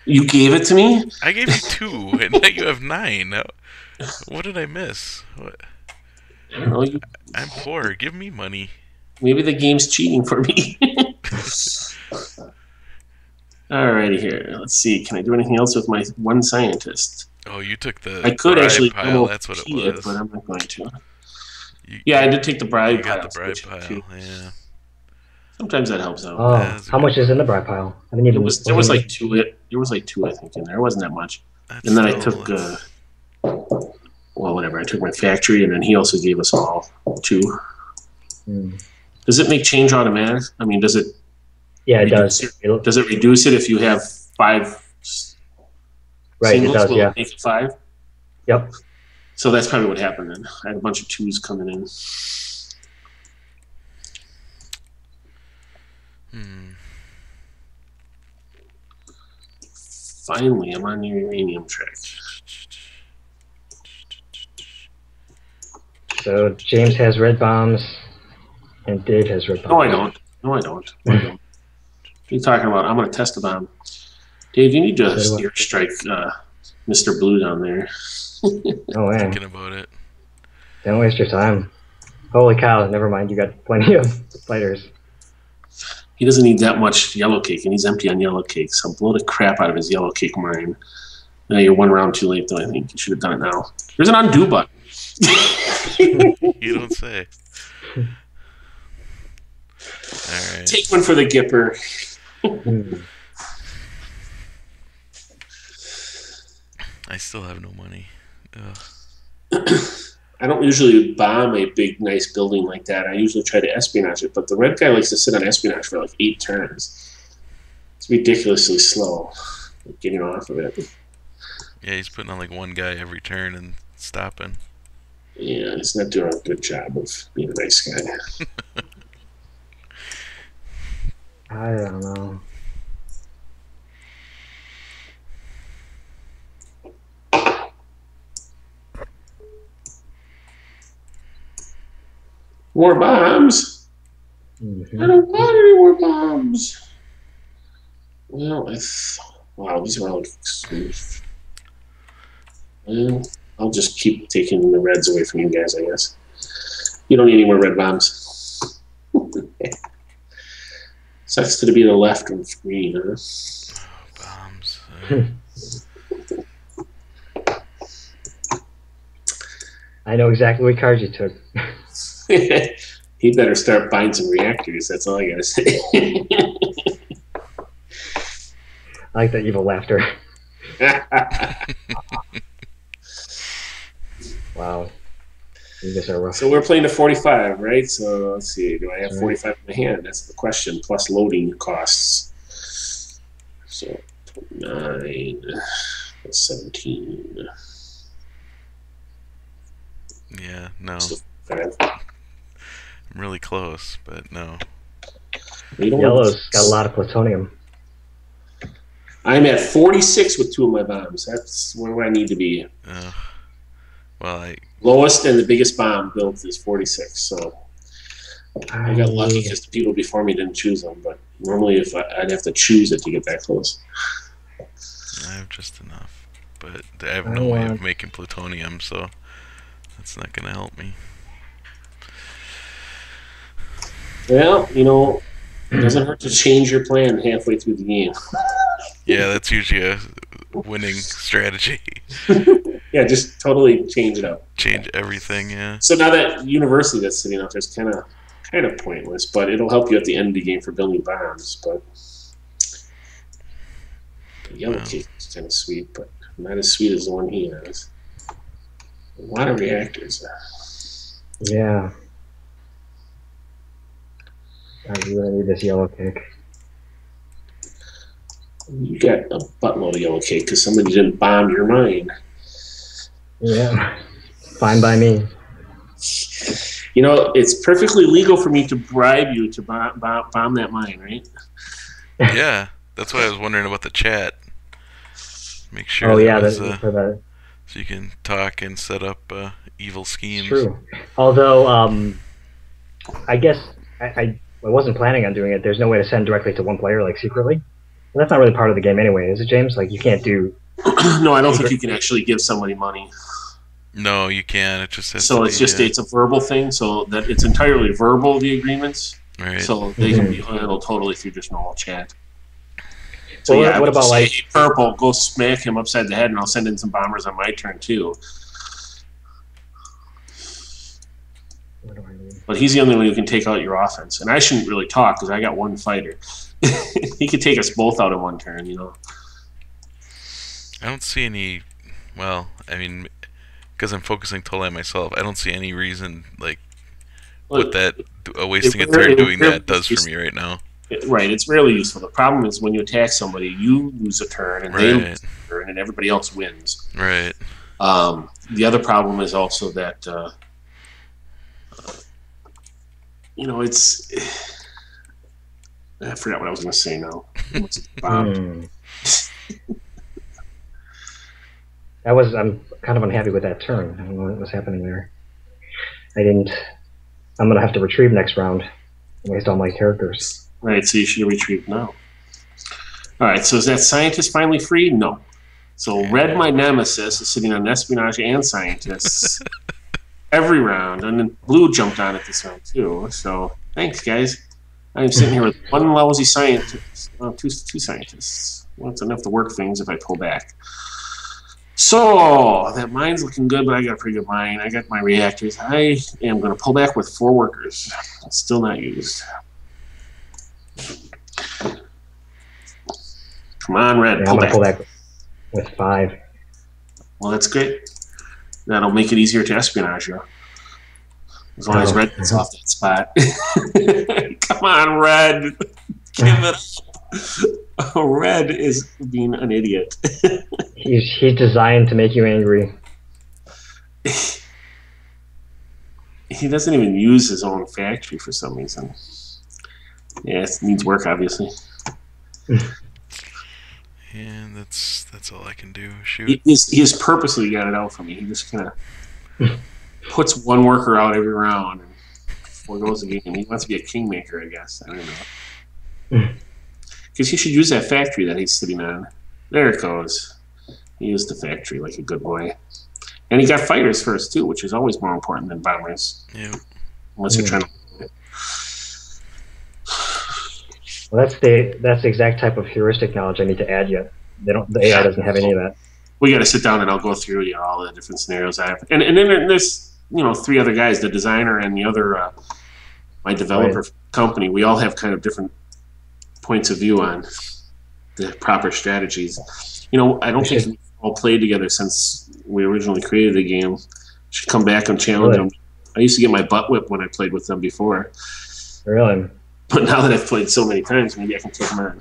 You gave it to me? I gave you 2, and now you have 9. What did I miss? What? I don't know. I'm poor. Give me money. Maybe the game's cheating for me. Alrighty here. Let's see. Can I do anything else with my 1 scientist? Oh, you took the I could actually pile. That's what it was. But I'm not going to. Yeah, I did take the bribe pile. You got the bribe pile, yeah. Sometimes that helps out. Oh, how much is in the bribe pile? I didn't even. There was like 2. There was like 2, I think, in there. It wasn't that much. And then I took, well, whatever. I took my factory, and then he also gave us all 2. Does it make change automatic? I mean, does it? Yeah, it does. Does it reduce it if you have 5? Right, singles? it does. Will Yeah. it make it 5? Yep. So that's probably what happened then. I had a bunch of 2s coming in. Finally, I'm on the uranium track. So James has red bombs, and Dave has red bombs. No, I don't. No, I don't. No, I don't. What are you talking about? I'm going to test a bomb. Dave, you need to airstrike Mr. Blue down there. Oh, man. Thinking about it. Don't waste your time. Holy cow, never mind. You got plenty of fighters. He doesn't need that much yellow cake, and he's empty on yellow cake, so blow the crap out of his yellow cake mine. No, you're 1 round too late, though, I think. You should have done it now. There's an undo button. You don't say. All right. Take one for the Gipper. I still have no money. Ugh. I don't usually bomb a big, nice building like that. I usually try to espionage it, but the red guy likes to sit on espionage for like 8 turns. It's ridiculously slow getting off of it. Yeah, he's putting on like 1 guy every turn and stopping. Yeah, he's not doing a good job of being a nice guy. I don't know. More bombs? I don't want any more bombs. Well, wow, these are all exclusive. Well, I'll just keep taking the reds away from you guys, I guess. You don't need any more red bombs. Sucks to be the left of green, huh? Bombs. I know exactly what cards you took. He better start buying some reactors. That's all I gotta say. I like that evil laughter. Wow. So we're playing to 45, right? So let's see. Do I have 45 in my hand? That's the question. Plus loading costs. So 9, 17. Yeah, no. So, okay. I'm really close, but no. Yellow's got a lot of plutonium. I'm at 46 with 2 of my bombs. That's where I need to be. Well, lowest and the biggest bomb built is 46. So I got lucky because the people before me didn't choose them. But normally, if I'd have to choose it to get that close. I have just enough, but I have no way of making plutonium, so that's not going to help me. Well, you know, it doesn't hurt to change your plan halfway through the game. Yeah, that's usually a winning strategy. Yeah, just totally change it up. Change everything, yeah. So now that university that's sitting out there is kind of pointless, but it'll help you at the end of the game for building bombs. But the yellow cake is kind of sweet, but not as sweet as the one he has. A lot of reactors. Yeah. I really need this yellow cake. You got a buttload of yellow cake because somebody didn't bomb your mine. Yeah, fine by me. You know, it's perfectly legal for me to bribe you to bomb that mine, right? Yeah, that's why I was wondering about the chat. Make sure. Oh yeah, for that. So you can talk and set up evil schemes. True. Although, I guess I wasn't planning on doing it. There's no way to send directly to one player, like secretly. And that's not really part of the game anyway, is it, James? Like, you can't do... No, I don't think you can actually give somebody money. No, you can. It just says... So it's a verbal thing, so that it's entirely verbal, the agreements. Right. So they can be handled totally through just normal chat. So well, yeah, what about, like... Hey, Purple, go smack him upside the head, and I'll send in some bombers on my turn, too. What do I mean? But he's the only one who can take out your offense. And I shouldn't really talk, because I got one fighter. He could take us both out in one turn, you know. I don't see any... Well, I mean, because I'm focusing totally on myself, I don't see any reason, like, what that wasting a turn doing that does for me right now. Right, it's rarely useful. The problem is when you attack somebody, you lose a turn, and they lose a turn, and everybody else wins. Right. The other problem is also that, you know, it's... I forgot what I was going to say now. I'm kind of unhappy with that turn. I don't know what was happening there. I'm going to have to retrieve next round and waste all my characters. Right, so you should retrieve now. All right, so is that scientist finally free? No. So red, my nemesis, is sitting on espionage and scientists every round, and then blue jumped on it this round too. So thanks, guys. I'm sitting here with one lousy scientist. Oh, two scientists. Well, it's enough to work things if I pull back. So that mine's looking good, but I got a pretty good mine. I got my reactors. I am going to pull back with 4 workers. Still not used. Come on, red. Yeah, I'm going to pull back with 5. Well, that's great. That'll make it easier to espionage you. As long as red gets off that spot. Come on, red. Give it up. Oh, red is being an idiot. He's designed to make you angry. He doesn't even use his own factory for some reason. Yeah, it needs work, obviously. And that's all I can do. Shoot. He has purposely got it out for me. He just kind of puts one worker out every round and forgoes the game. He wants to be a kingmaker, I guess. I don't know. Because he should use that factory that he's sitting on. There it goes. He used the factory like a good boy. And he got fighters first, too, which is always more important than bombers. Yeah. Unless you're trying to... Well, that's the exact type of heuristic knowledge I need to add yet. The AI doesn't have any of that. We got to sit down and I'll go through all the different scenarios I have. And then there's 3 other guys, the designer and the other, my developer company. We all have kind of different points of view on the proper strategies. You know, I don't think we've all played together since we originally created the game. Should come back and challenge them. I used to get my butt whipped when I played with them before. Really? But now that I've played so many times, maybe I can take them on.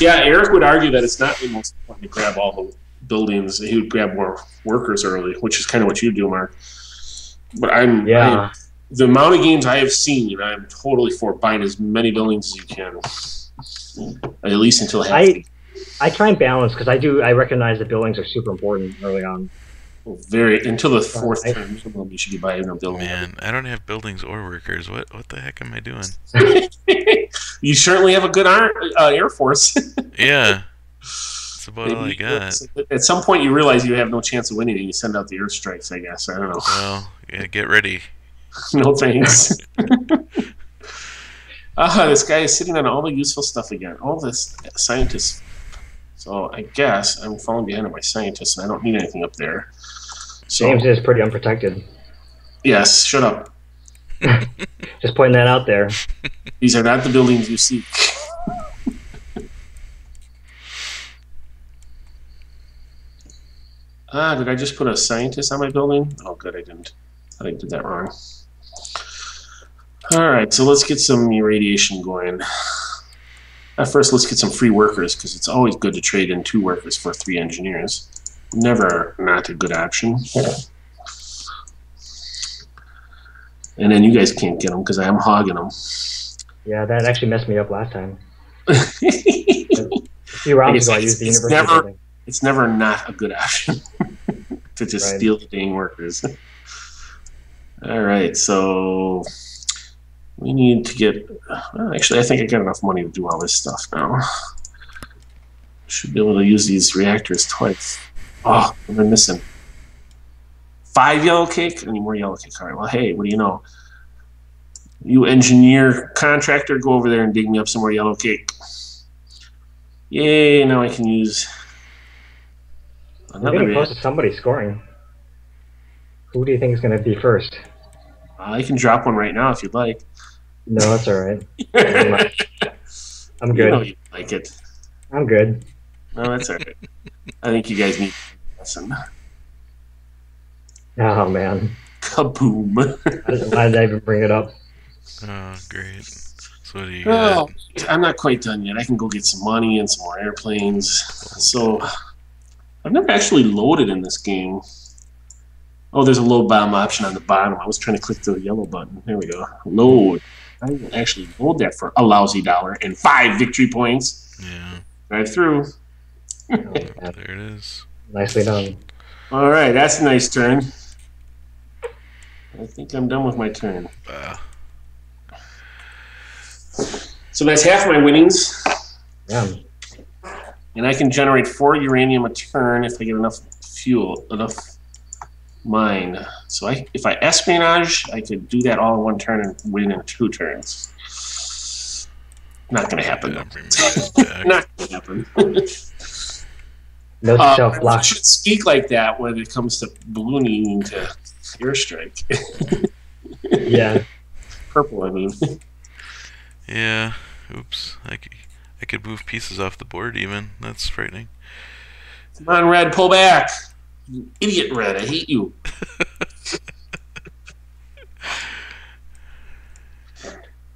Yeah, Eric would argue that it's not the most important to grab all the buildings. He would grab more workers early, which is kind of what you do, Mark. But the amount of games I have seen, I'm totally for buying as many buildings as you can, at least until half. I try and balance because I recognize that buildings are super important early on. Until the fourth turn minimum, you should be buying a building. Man, I don't have buildings or workers. What the heck am I doing? You certainly have a good Air Force. Yeah. That's about all I got. At some point, you realize you have no chance of winning, and you send out the airstrikes, I guess. I don't know. Well, yeah, get ready. No thanks. This guy is sitting on all the useful stuff again. All this scientists. So I guess I'm falling behind on my scientists, and I don't need anything up there. So, James is pretty unprotected. Yes, shut up. Just pointing that out there. These are not the buildings you seek. Did I just put a scientist on my building? Oh, good, I didn't. I think I did that wrong. All right, so let's get some irradiation going. At first, let's get some free workers, because it's always good to trade in 2 workers for 3 engineers. Never not a good option. And then you guys can't get them, because I am hogging them. Yeah, that actually messed me up last time. A few rounds ago, I used the university building. It's never not a good option to just steal the dang workers. All right, so we need to get... Well, actually, I think I got enough money to do all this stuff now. Should be able to use these reactors twice. Oh, I've been missing 5 yellow cake? I need more yellow cake. All right, well, hey, what do you know? You engineer contractor, go over there and dig me up some more yellow cake. Yay, now I can use another... We're getting close to somebody scoring. Who do you think is going to be first? I can drop one right now if you'd like. No, that's all right. I'm good. You know you like it. I'm good. No, that's all right. I think you guys need a lesson. Oh, man. Kaboom. Why did I even bring it up? Oh, great. So what do you got? I'm not quite done yet. I can go get some money and some more airplanes. So, I've never actually loaded in this game. Oh, there's a load bomb option on the bottom. I was trying to click the yellow button. There we go. Load. I will actually load that for a lousy $1 and 5 victory points. Yeah. Drive through. Oh, there it is. Nicely done. All right, that's a nice turn. I think I'm done with my turn. So that's half my winnings. Yeah. And I can generate 4 uranium a turn if I get enough fuel, enough mine. So if I espionage, I could do that all in 1 turn and win in 2 turns. Not going to happen. Not going to happen. No self-block. You should speak like that when it comes to ballooning to airstrike. Yeah. Purple, I mean. Yeah. Oops. I could move pieces off the board even. That's frightening. Come on, Red, pull back. You idiot, Red. I hate you.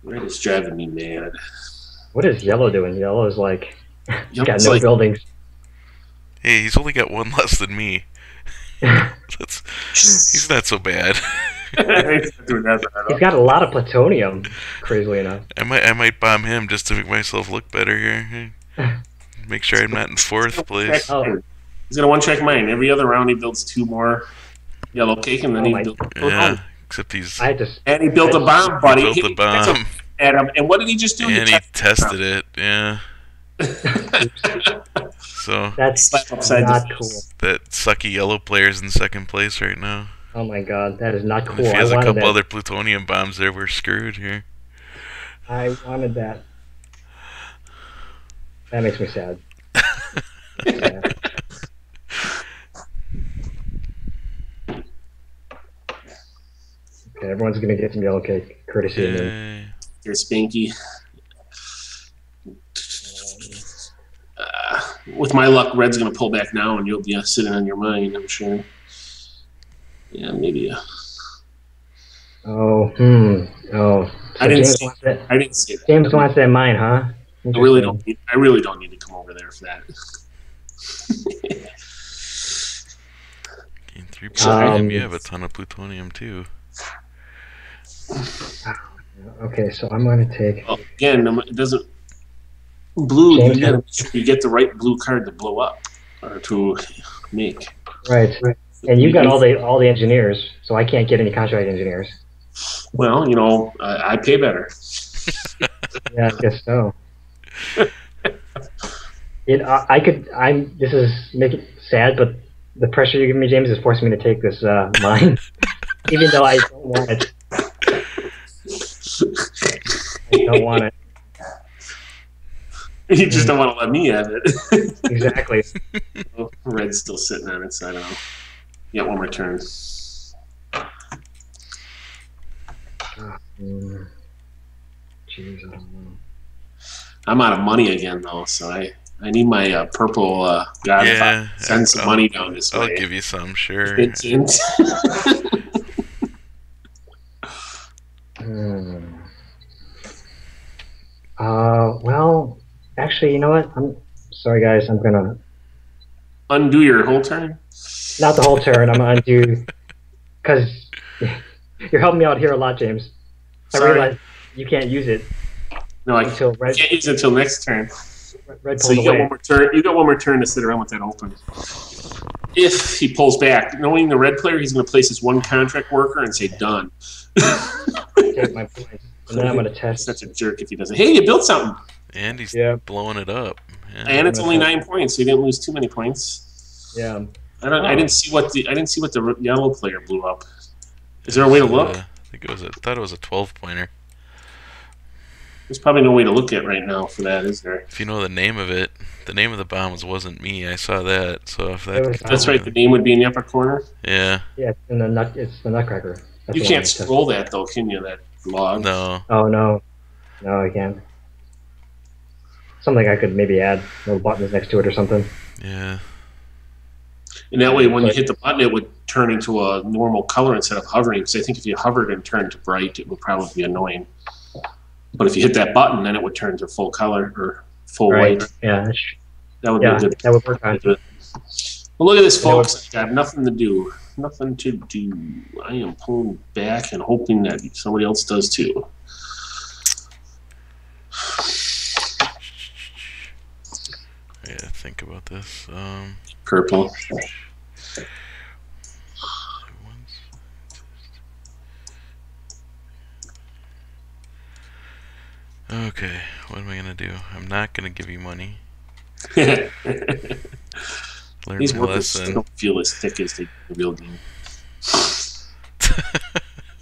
Red is driving me mad. What is Yellow doing? Yellow is like... he's got Yellow's no like- buildings. Hey, he's only got 1 less than me. He's not so bad. He's got a lot of plutonium, crazily enough. I might bomb him just to make myself look better here. Make sure I'm not in 4th place. Oh. He's gonna 1-check mine. Every other round he builds 2 more yellow cake, and then he builds. Yeah, except he's... And he built a bomb, buddy. He built a bomb. At him. And what did he just do? And he tested it, yeah. So that's not cool. That sucky yellow player's in 2nd place right now. Oh my god, that is not cool. If he has a couple that. other plutonium bombs there, we're screwed here. I wanted that. That makes me sad. Yeah. Okay, everyone's gonna get some yellow cake, courtesy of me. Here's Spanky. With my luck, Red's going to pull back now, and you'll be sitting on your mind, I'm sure. Yeah, maybe. Oh, So I didn't James see wants that. I didn't see that. James wants that mine, huh? I really don't need to come over there for that. Gain 3 plutonium. You have a ton of plutonium too. Okay, so I'm going to take. Well, again, it doesn't. Blue, you gotta make sure you get the right blue card to blow up or to make. Right. And you've got all the engineers, so I can't get any contract engineers. Well, you know, I pay better. Yeah, I guess so. This is making it sad, but the pressure you're giving me, James, is forcing me to take this mine, even though I don't want it. I don't want it. You just don't want to let me have it. Exactly. Well, red's still sitting on it, so I don't know. You got one more turn. Jeez, I don't know. I'm out of money again, though, so I need my purple God. Send some money down this way. I'll give you some, sure. Well, actually, you know what? I'm sorry, guys. I'm gonna undo your whole turn. Not the whole turn. I'm gonna undo because you're helping me out here a lot, James. Sorry. I realize you can't use it. No, I can't use it until next turn. Red so you got one more turn. You got one more turn to sit around with that open. If he pulls back, knowing the red player, he's going to place his one contract worker and say done. Take my point. And then I'm going to test. Such a jerk if he doesn't. Hey, you built something. And he's blowing it up. Yeah. And it's only 9 points, so you didn't lose too many points. Yeah. I didn't see what the yellow player blew up. Is there a way to look? I thought it was a 12-pointer. There's probably no way to look at right now for that, is there? If you know the name of it, the name of the bombs wasn't me. I saw that. So if that's right. The name would be in the upper corner. Yeah. Yeah, it's the Nutcracker. You can't scroll that though, can you? That log. No. Oh no, I can't. Something I could maybe add little buttons next to it or something. Yeah. And that way, when you hit the button, it would turn into a normal color instead of hovering. Because I think if you hovered and turned to bright, it would probably be annoying. But if you hit that button, then it would turn to full color or full white. Yeah, that would be good. That would work on it. Well, look at this, folks. I have nothing to do. Nothing to do. I am pulling back and hoping that somebody else does too. I gotta think about this. Purple. Okay, what am I gonna do? I'm not gonna give you money. Learn These my lesson. Don't feel as thick as the real game.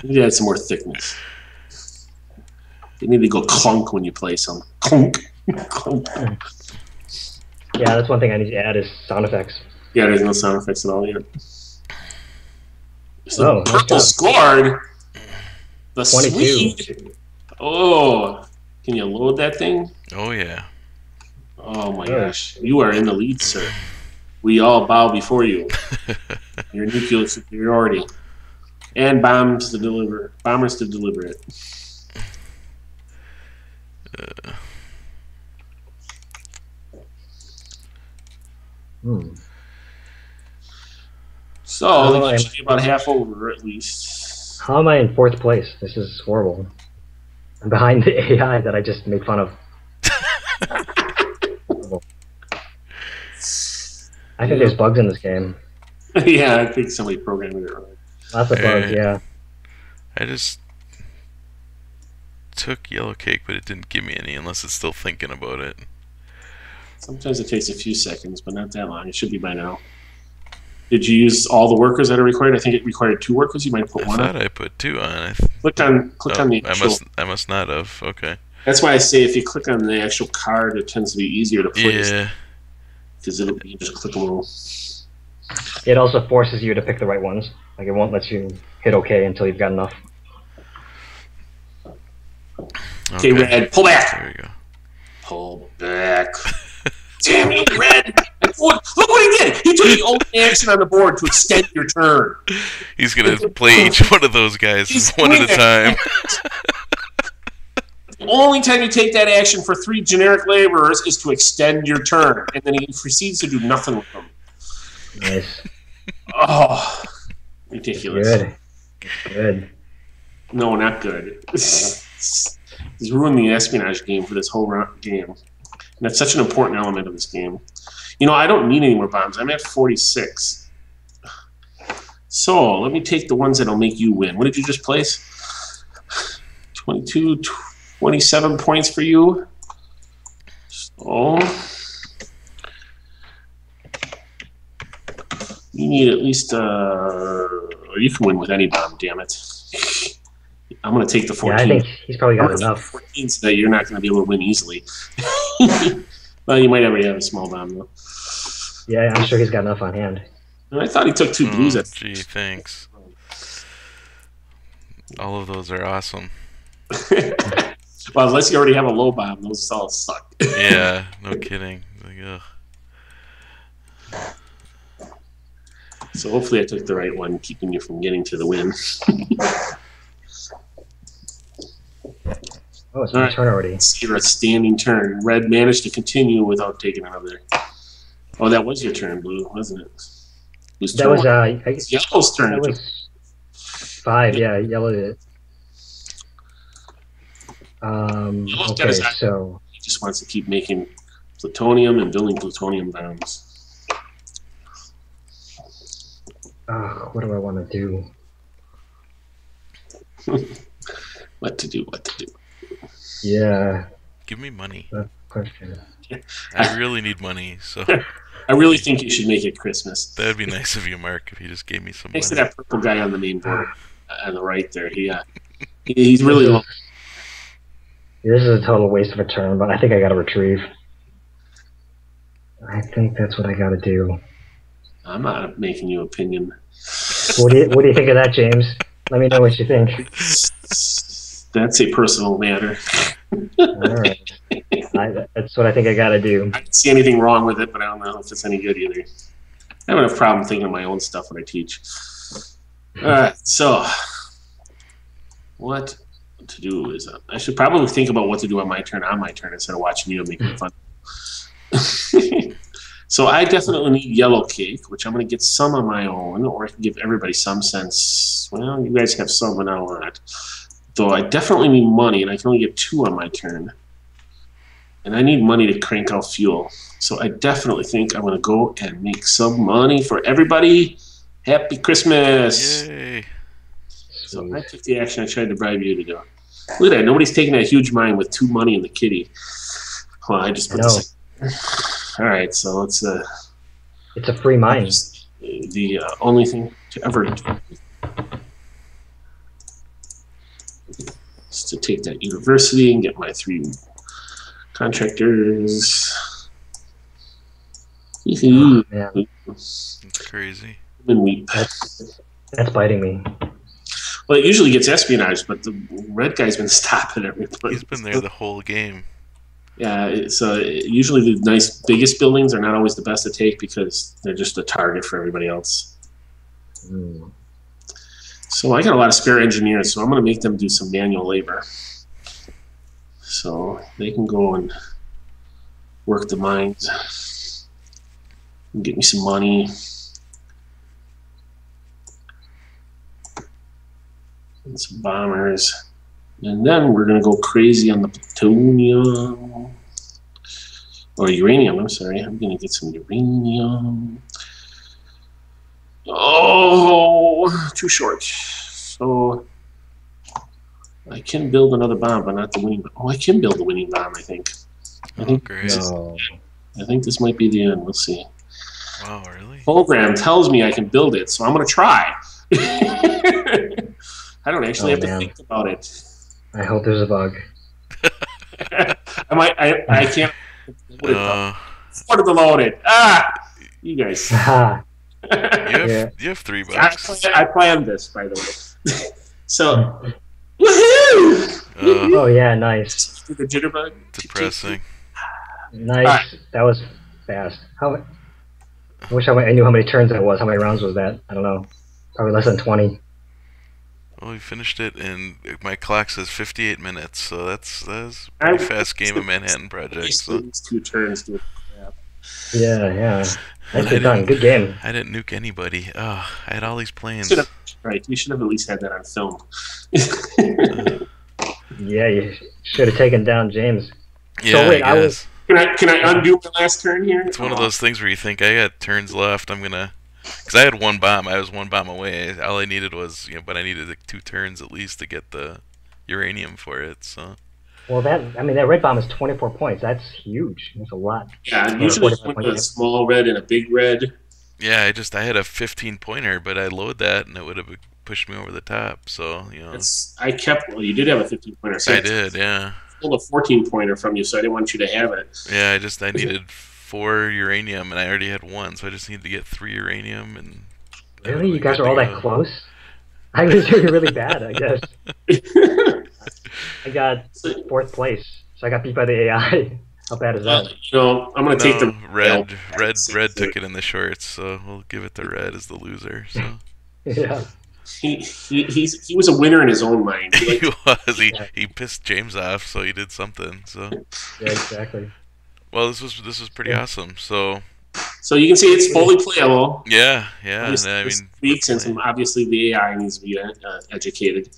You need to add some more thickness. You need to go clunk when you play some. Clunk. Clunk. Yeah, that's one thing I need to add is sound effects. Yeah, there's no sound effects at all yet. So purple scored. The 22. Swede. Oh, can you load that thing? Oh yeah. Oh my gosh, you are in the lead, sir. We all bow before you. Your nuclear superiority and bombers to deliver it. So they should be about half over at least. How am I in 4th place? This is horrible. I'm behind the AI that I just made fun of. I think there's bugs in this game. Yeah, I think somebody programmed it wrong. Lots of bugs, yeah. I just took yellow cake, but it didn't give me any unless it's still thinking about it. Sometimes it takes a few seconds, but not that long. It should be by now. Did you use all the workers that are required? I think it required 2 workers. You might put one. I thought I put 2 on. Click on the actual. I must not have. Okay. That's why I say if you click on the actual card, it tends to be easier to place. Yeah. Because you just click a little. It also forces you to pick the right ones. Like it won't let you hit OK until you've got enough. Okay, Red, pull back. There we go. Pull back. Damn you, Red! Look what he did! He took the only action on the board to extend your turn. He's gonna play each one of those guys one at a time. The only time you take that action for 3 generic laborers is to extend your turn, and then he proceeds to do nothing with them. Nice. Oh, ridiculous. Good. No, not good. He's ruined the espionage game for this whole game. And that's such an important element of this game. You know, I don't need any more bombs. I'm at 46. So, let me take the ones that'll make you win. What did you just place? 22, 27 points for you. So, you need at least, you can win with any bomb, damn it. I'm going to take the 14. Yeah, I think he's probably got enough. 14 so that you're not going to be able to win easily. Well, you might already have a small bomb, though. Yeah, I'm sure he's got enough on hand. I thought he took 2 blues. Gee, thanks. All of those are awesome. Well, unless you already have a low bomb, those all suck. Yeah, no kidding. Like, ugh. So hopefully I took the right one, keeping you from getting to the win. Oh, it's my turn already. You're a standing turn. Red managed to continue without taking another. Oh, that was your turn, Blue, wasn't it? That was Yellow's turn. That was 5. Yeah, Yellow did it. Okay, so he just wants to keep making plutonium and building plutonium bombs. what do I want to do? What to do? Yeah. Give me money. Question. I really need money, so. I really think you should make it Christmas. That'd be nice of you, Mark, if you just gave me some money. Next to that purple guy on the main board, on the right there, he's really low. This is a total waste of a turn, but I think I got to retrieve. I think that's what I got to do. I'm not making you opinion. What do you think of that, James? Let me know what you think. That's a personal matter. All right. That's what I think I got to do. I don't see anything wrong with it, but I don't know if it's any good either. I don't have a problem thinking of my own stuff when I teach. All right, so what to do is I should probably think about what to do on my turn instead of watching you making fun. So I definitely need yellow cake, which I'm going to get some on my own, or I can give everybody some sense. Well, you guys have some and I want. Though I definitely need money, and I can only get 2 on my turn. And I need money to crank out fuel. So I definitely think I'm going to go and make some money for everybody. Happy Christmas! Yay! So I took the action I tried to bribe you to do. Look at that. Nobody's taking that huge mine with 2 money in the kitty. Well, I just put this. All right, so it's a free mine. The only thing to ever do is to take that university and get my 3 contractors. Oh, man. That's crazy. And weep. That's biting me. Well, it usually gets espionage, but the red guy's been stopping everybody. He's been there the whole game. Yeah, so usually the nice biggest buildings are not always the best to take because they're just a target for everybody else. So I got a lot of spare engineers, so I'm going to make them do some manual labor. So they can go and work the mines and get me some money. And some bombers. And then we're going to go crazy on the plutonium. Or uranium, I'm sorry. I'm going to get some uranium. Oh, too short. So I can build another bomb, but not the winning bomb. Oh, I can build the winning bomb, I think. Great. I think this might be the end. We'll see. Wow, really? Program tells me I can build it, so I'm going to try. I don't actually have to think about it. I hope there's a bug. I can't afford to load it. You guys. You have $3. I planned this, by the way. So, woohoo! Oh yeah, nice. The jitterbug. Depressing. Nice. Right. That was fast. I wish I knew how many turns that was. How many rounds was that? I don't know. Probably less than 20. Well, we finished it, and my clock says 58 minutes, so that's a pretty fast game of Manhattan Project. So. These 2 turns doing crap. Yeah. Nicely done. Good game. I didn't nuke anybody. Oh, I had all these plans. Right, you should have at least had that on film. Yeah, you should have taken down James. Yeah, so wait, I guess. Can I undo my last turn here? It's one of those things where you think I got turns left. I'm gonna, because I had 1 bomb. I was 1 bomb away. All I needed was, but I needed like 2 turns at least to get the uranium for it. So. Well, that red bomb is 24 points. That's huge. That's a lot. Yeah, usually it's a small red and a big red. Yeah, I had a 15-pointer, but I load that and it would have pushed me over the top. So you did have a 15-pointer. So I did, yeah. I stole a 14-pointer from you, so I didn't want you to have it. Yeah, I needed 4 uranium, and I already had 1, so I just needed to get 3 uranium. And really, you guys are all that close? I was doing really bad, I guess. I got 4th place, so I got beat by the AI. How bad is that? I'm going to take the red took it in the shorts, so we'll give it to Red as the loser. So. Yeah. He was a winner in his own mind. He was. He pissed James off, so he did something. So. Yeah, exactly. Well, this was pretty awesome. So you can see it's fully playable. Yeah. Weeks and obviously the AI needs to be educated.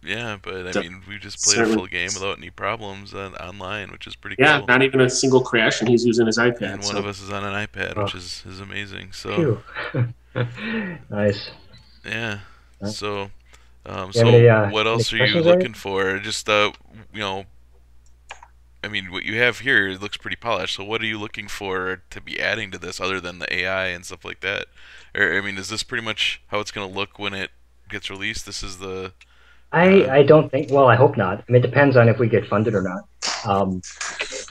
Yeah, but I mean, we just played a full game without any problems online, which is pretty cool. Yeah, not even a single crash, and he's using his iPad. And one of us is on an iPad, which is amazing. So nice. Yeah. So, what else are you looking for? Just I mean, what you have here looks pretty polished. So, what are you looking for to be adding to this, other than the AI and stuff like that? Or I mean, is this pretty much how it's going to look when it gets released? This is the I don't think. Well, I hope not. I mean, it depends on if we get funded or not.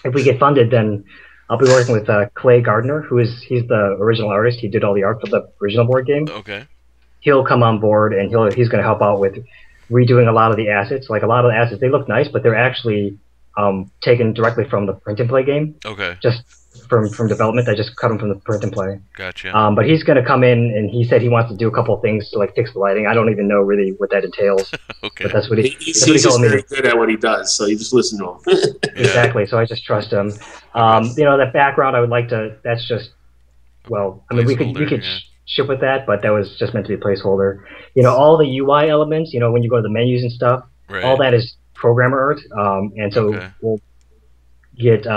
If we get funded, then I'll be working with Clay Gardner, he's the original artist. He did all the art for the original board game. Okay. He'll come on board and he's going to help out with redoing a lot of the assets. Like a lot of the assets, they look nice, but they're actually taken directly from the print and play game. Okay. Just from development, I just cut them from the print and play. Gotcha. But he's going to come in and he said he wants to do a couple of things to like fix the lighting. I don't even know really what that entails. Okay. But that's what he's just very good at what he does, so you just listen to him. Exactly. So I just trust him. That background, I would like to. That's just I mean, we could ship with that, but that was just meant to be a placeholder. All the UI elements. When you go to the menus and stuff, all that is programmer art. And so we'll get.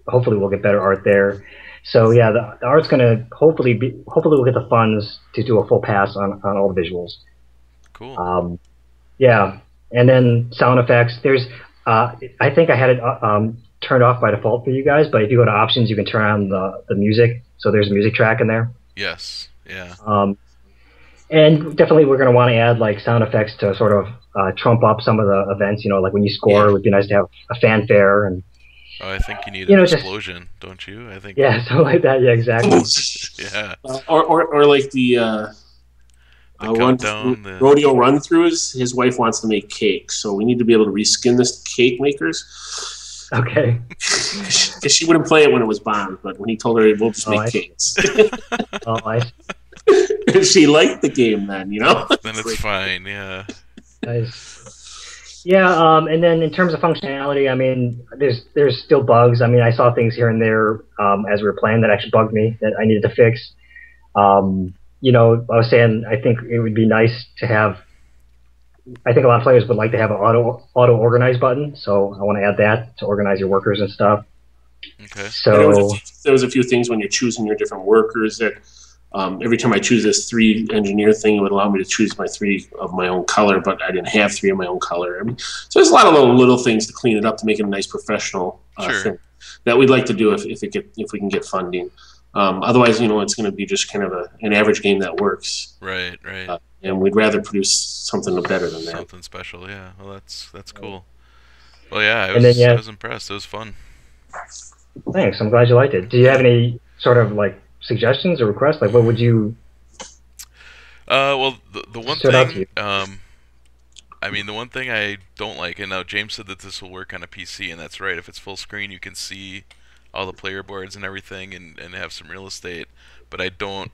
Hopefully we'll get better art there. So yeah, the art's gonna hopefully we'll get the funds to do a full pass on all the visuals. Cool. Yeah, and then sound effects. There's I think I had it turned off by default for you guys, but if you go to options, you can turn on the music. So there's a music track in there. Yes. Yeah. And definitely we're gonna want to add like sound effects to sort of trump up some of the events. Like when you score, it would be nice to have a fanfare and. Oh, I think you need an explosion, don't you? I think. Yeah, something like that. Yeah, exactly. Yeah. Or like the rodeo run throughs. His wife wants to make cake, so we need to be able to reskin this cake makers. Okay. Because she wouldn't play it when it was bombed, but when he told her we'll just make cakes. She liked the game then, Then it's fine. Yeah. Nice. Yeah, and then in terms of functionality, I mean, there's still bugs. I mean, I saw things here and there as we were playing that actually bugged me that I needed to fix. I was saying I think it would be nice to have. I think a lot of players would like to have an auto organize button, so I want to add that to organize your workers and stuff. Okay. So there was a few things when you're choosing your different workers that. Every time I choose this 3 engineer thing, it would allow me to choose my 3 of my own color, but I didn't have 3 of my own color. I mean, so there's a lot of little things to clean it up to make it a nice professional thing that we'd like to do if we can get funding. Otherwise, it's going to be just kind of an average game that works. Right. And we'd rather produce something better than that. Something special, yeah. Well, that's cool. Well, yeah, I was impressed. It was fun. Thanks. I'm glad you liked it. Do you have any sort of like suggestions or requests? Like, what would you? Well, the one thing, I mean, the one thing I don't like, and now James said that this will work on a PC, and that's right. If it's full screen, you can see all the player boards and everything, and have some real estate. But I don't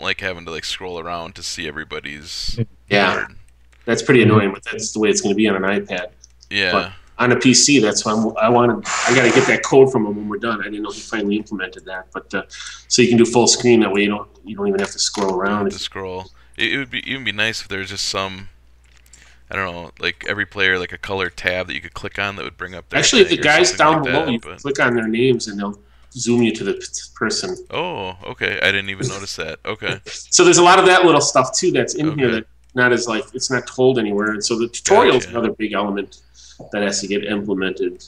like having to like scroll around to see everybody's board. That's pretty annoying, but that's the way it's going to be on an iPad. Yeah. But on a PC, that's why I got to get that code from him when we're done. I didn't know he finally implemented that, but so you can do full screen. That way you don't even have to scroll around. To scroll. It would even be nice if there was just some, I don't know, like every player, like a color tab that you could click on that would bring up their Actually, thing the guys down like below, that, you click on their names and they'll zoom you to the person. Oh, okay. I didn't even notice that. Okay. So there's a lot of that little stuff too that's in here that not as like it's not told anywhere, and so the tutorial is another big element that has to get implemented.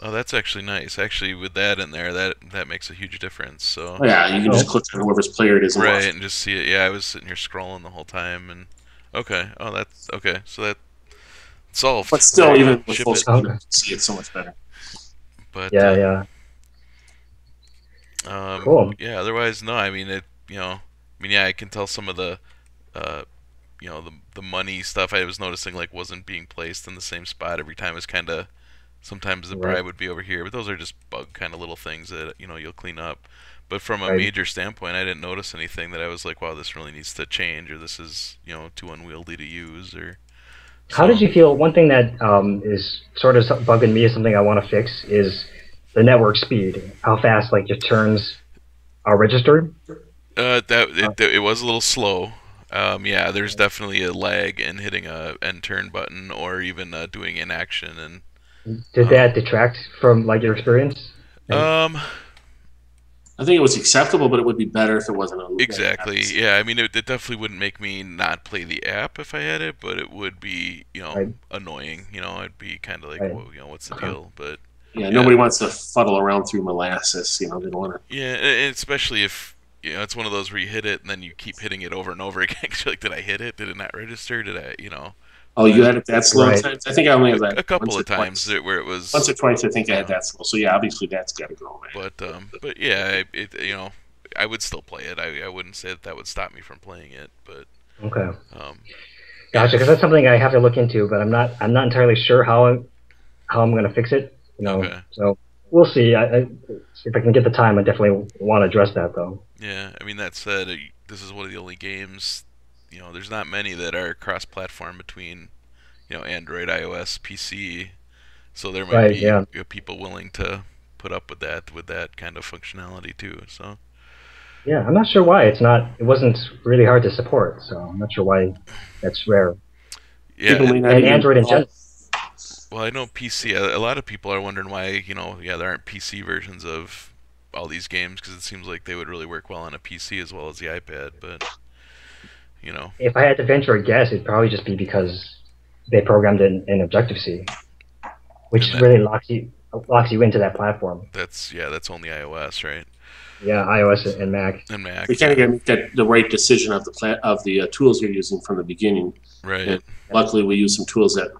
Oh, that's actually nice. Actually, with that in there, that makes a huge difference. So yeah, you can just click on whoever's player it is, and just see it. Yeah, I was sitting here scrolling the whole time, and okay. Oh, that's okay. So that solved. But still, even with full screen, you see it so much better. But yeah. Cool. Yeah. Otherwise, no. I mean, I can tell some of the, the money stuff I was noticing wasn't being placed in the same spot every time. It's kind of sometimes the bribe would be over here, but those are just bug kind of little things that you'll clean up. But from a major standpoint, I didn't notice anything that I was like, wow, this really needs to change, or this is too unwieldy to use, or. How did you feel? One thing that is sort of bugging me is something I want to fix is the network speed. How fast your turns are registered? It was a little slow. Yeah, there's definitely a lag in hitting a end turn button or even doing inaction. And did that detract from your experience? I think it was acceptable, but it would be better if it wasn't on. Exactly. Yeah, I mean, it definitely wouldn't make me not play the app if I had it, but it would be, annoying. It'd be kind of like, well, what's the deal? But nobody wants to fuddle around through molasses. They don't want to. Yeah, and especially if it's one of those where you hit it and then you keep hitting it over and over again. Cause you're like, did I hit it? Did it not register? Did I, Oh, you had it that slow? Right. I think I only had that a couple of times where it was once or twice. I think I had that slow. So yeah, obviously that's got to go away. But yeah, I would still play it. I wouldn't say that would stop me from playing it. But okay, gotcha. Because that's something I have to look into, but I'm not entirely sure how I'm going to fix it. Okay. So we'll see. If I can get the time, I definitely want to address that though. Yeah, I mean that said, this is one of the only games. There's not many that are cross-platform between, Android, iOS, PC. So there might be people willing to put up with that kind of functionality too. So. Yeah, I'm not sure why it wasn't really hard to support. So I'm not sure why that's rare. Yeah, and Android in general. Well, I know PC. A lot of people are wondering why, there aren't PC versions of all these games because it seems like they would really work well on a PC as well as the iPad, but. If I had to venture a guess, it'd probably just be because they programmed in Objective-C, which really locks you into that platform. That's only iOS, right? Yeah, iOS and Mac. We kind of get the right decision of the tools you're using from the beginning. Right. And luckily, we use some tools that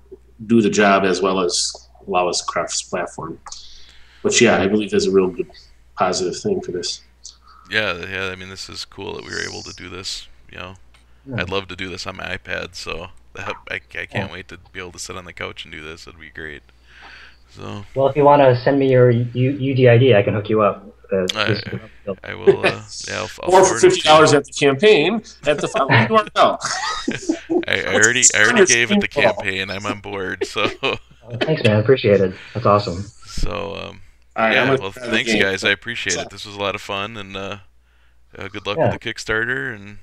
do the job as well as allow us to cross-platform. Which, I believe is a real good positive thing for this. Yeah. I mean, this is cool that we were able to do this. I'd love to do this on my iPad, so I can't wait to be able to sit on the couch and do this. It'd be great. So. Well, if you want to send me your UDID, I can hook you up. I will. I'll or for $50 at the campaign at the following URL. I already gave it the campaign. I'm on board. So. Thanks, man. Appreciate it. That's awesome. So. Right, well, thanks, guys. I appreciate it. This was a lot of fun, and good luck with the Kickstarter. And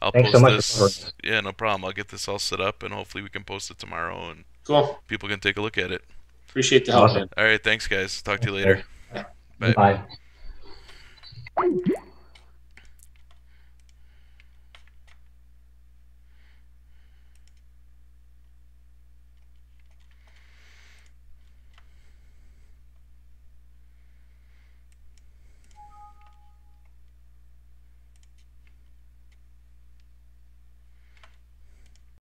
I'll Thanks post so much this. Yeah, no problem. I'll get this all set up, and hopefully we can post it tomorrow, and people can take a look at it. Appreciate the help, awesome. man. All right, thanks, guys. Talk to you later. Bye.